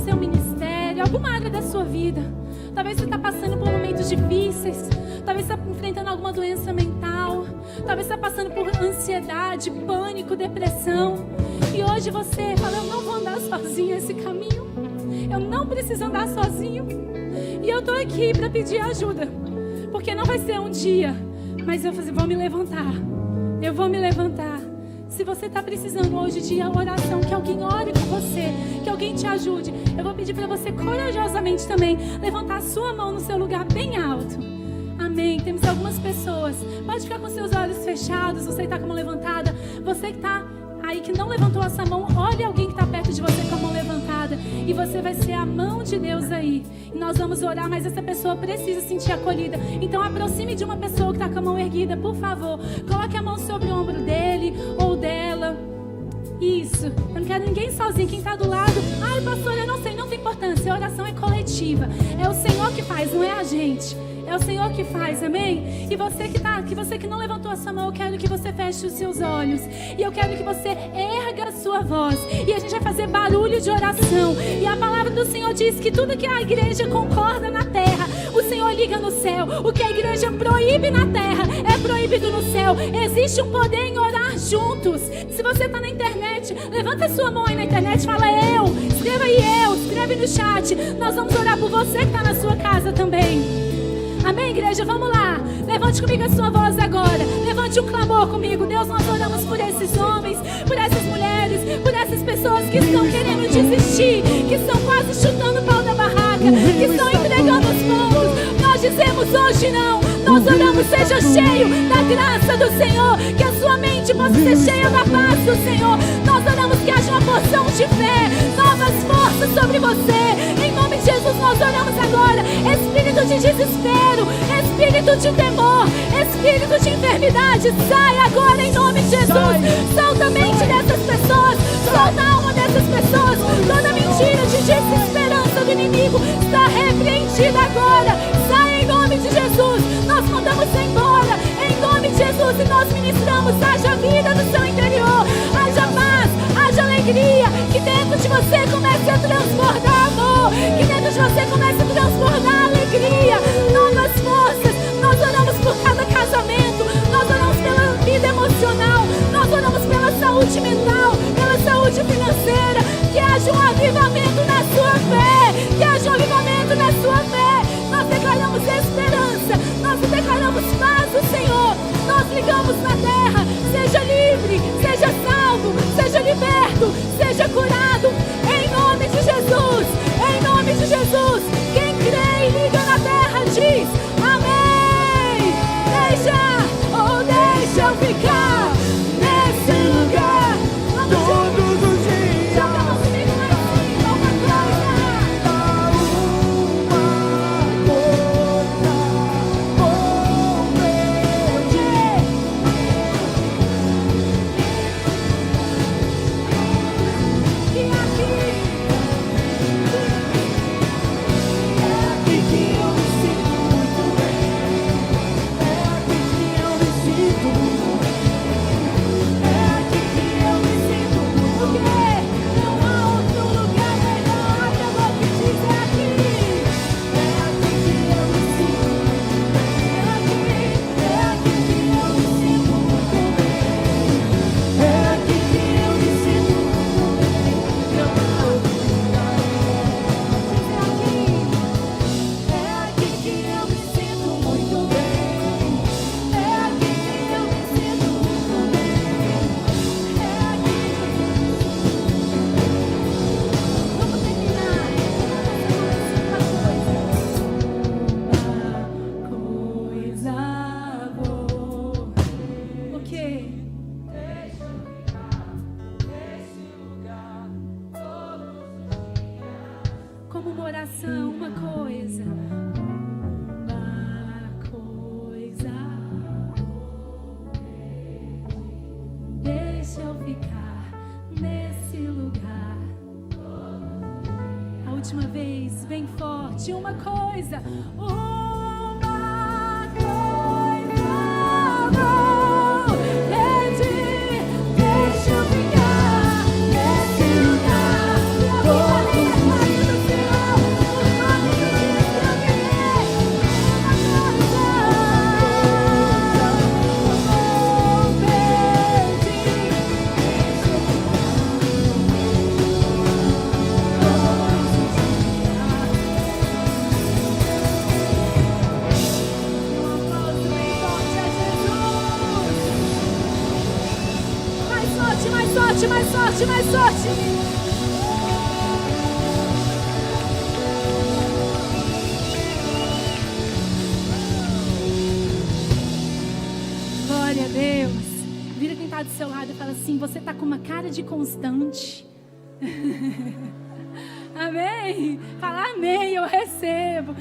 seu ministério, alguma área da sua vida. Talvez você está passando por momentos difíceis, talvez você está enfrentando alguma doença mental, talvez você está passando por ansiedade, pânico, depressão. E hoje você fala: eu não vou andar sozinho esse caminho, eu não preciso andar sozinho. E eu estou aqui para pedir ajuda, porque não vai ser um dia, mas eu vou me levantar. Eu vou me levantar. Se você está precisando hoje de oração, que alguém ore com você, que alguém te ajude, eu vou pedir para você corajosamente também levantar a sua mão no seu lugar bem alto. Amém. Temos algumas pessoas. Pode ficar com seus olhos fechados. Você está com a mão levantada. Você que está aí, que não levantou essa mão, olhe alguém que está perto de você com a mão levantada. E você vai ser a mão de Deus aí. E nós vamos orar, mas essa pessoa precisa se sentir acolhida. Então aproxime de uma pessoa que está com a mão erguida, por favor. Coloque a mão sobre o ombro dele ou dela. Isso. Eu não quero ninguém sozinho. Quem está do lado, ai, pastor, eu não sei, não tem importância. A oração é coletiva. É o Senhor que faz, não é a gente. É o Senhor que faz, amém? E você que não levantou a sua mão, eu quero que você feche os seus olhos. E eu quero que você erga a sua voz. E a gente vai fazer barulho de oração. E a palavra do Senhor diz que tudo que a igreja concorda na terra, o Senhor liga no céu. O que a igreja proíbe na terra é proibido no céu. Existe um poder em orar juntos. Se você está na internet, levanta a sua mão aí na internet e fala eu. Escreva aí eu, escreve no chat. Nós vamos orar por você que está na sua casa também. Amém, igreja? Vamos lá. Levante comigo a sua voz agora. Levante um clamor comigo. Deus, nós oramos por esses homens, por essas mulheres, por essas pessoas que estão querendo desistir, que estão quase chutando o pau da barraca, que estão entregando os pontos. Nós dizemos hoje não. Nós oramos, seja cheio da graça do Senhor, que a sua mente possa ser cheia da paz do Senhor. Nós oramos que haja uma porção de fé, novas forças sobre você. Em nome de Jesus, nós oramos agora. Espírito de desespero, espírito de temor, espírito de enfermidade, sai agora em nome de Jesus. Solta a mente dessas pessoas, solta a alma dessas pessoas. Toda mentira de desesperança do inimigo está repreendida agora. Sai em nome de Jesus. Nós mandamos embora em nome de Jesus e nós ministramos. Haja vida no seu interior, haja paz, haja alegria. Que dentro de você comece a transbordar amor, que dentro de você comece a transbordar alegria, novas forças. Nós oramos por cada casamento, nós oramos pela vida emocional, nós oramos pela saúde mental, pela saúde financeira. Que haja um avivamento na sua fé, que haja um avivamento na sua fé. Nós declaramos esperança, nós declaramos paz do Senhor. Nós ligamos na terra, seja livre, seja salvo, seja liberto, seja curado, em nome de Jesus, em nome de Jesus. Quem crê e liga na terra diz amém. Deixa eu ficar nesse lugar. Todos os dias. Joga a mão comigo lá em cima, uma oração, uma coisa. Deixa eu ficar nesse lugar. A última vez, bem forte, uma coisa. Uma coisa vou pedir. Deixa eu ficar nesse lugar. Mais sorte, mais sorte. Glória a Deus. Vira quem está do seu lado e fala assim: você está com uma cara de constante. Amém? Fala amém, eu recebo.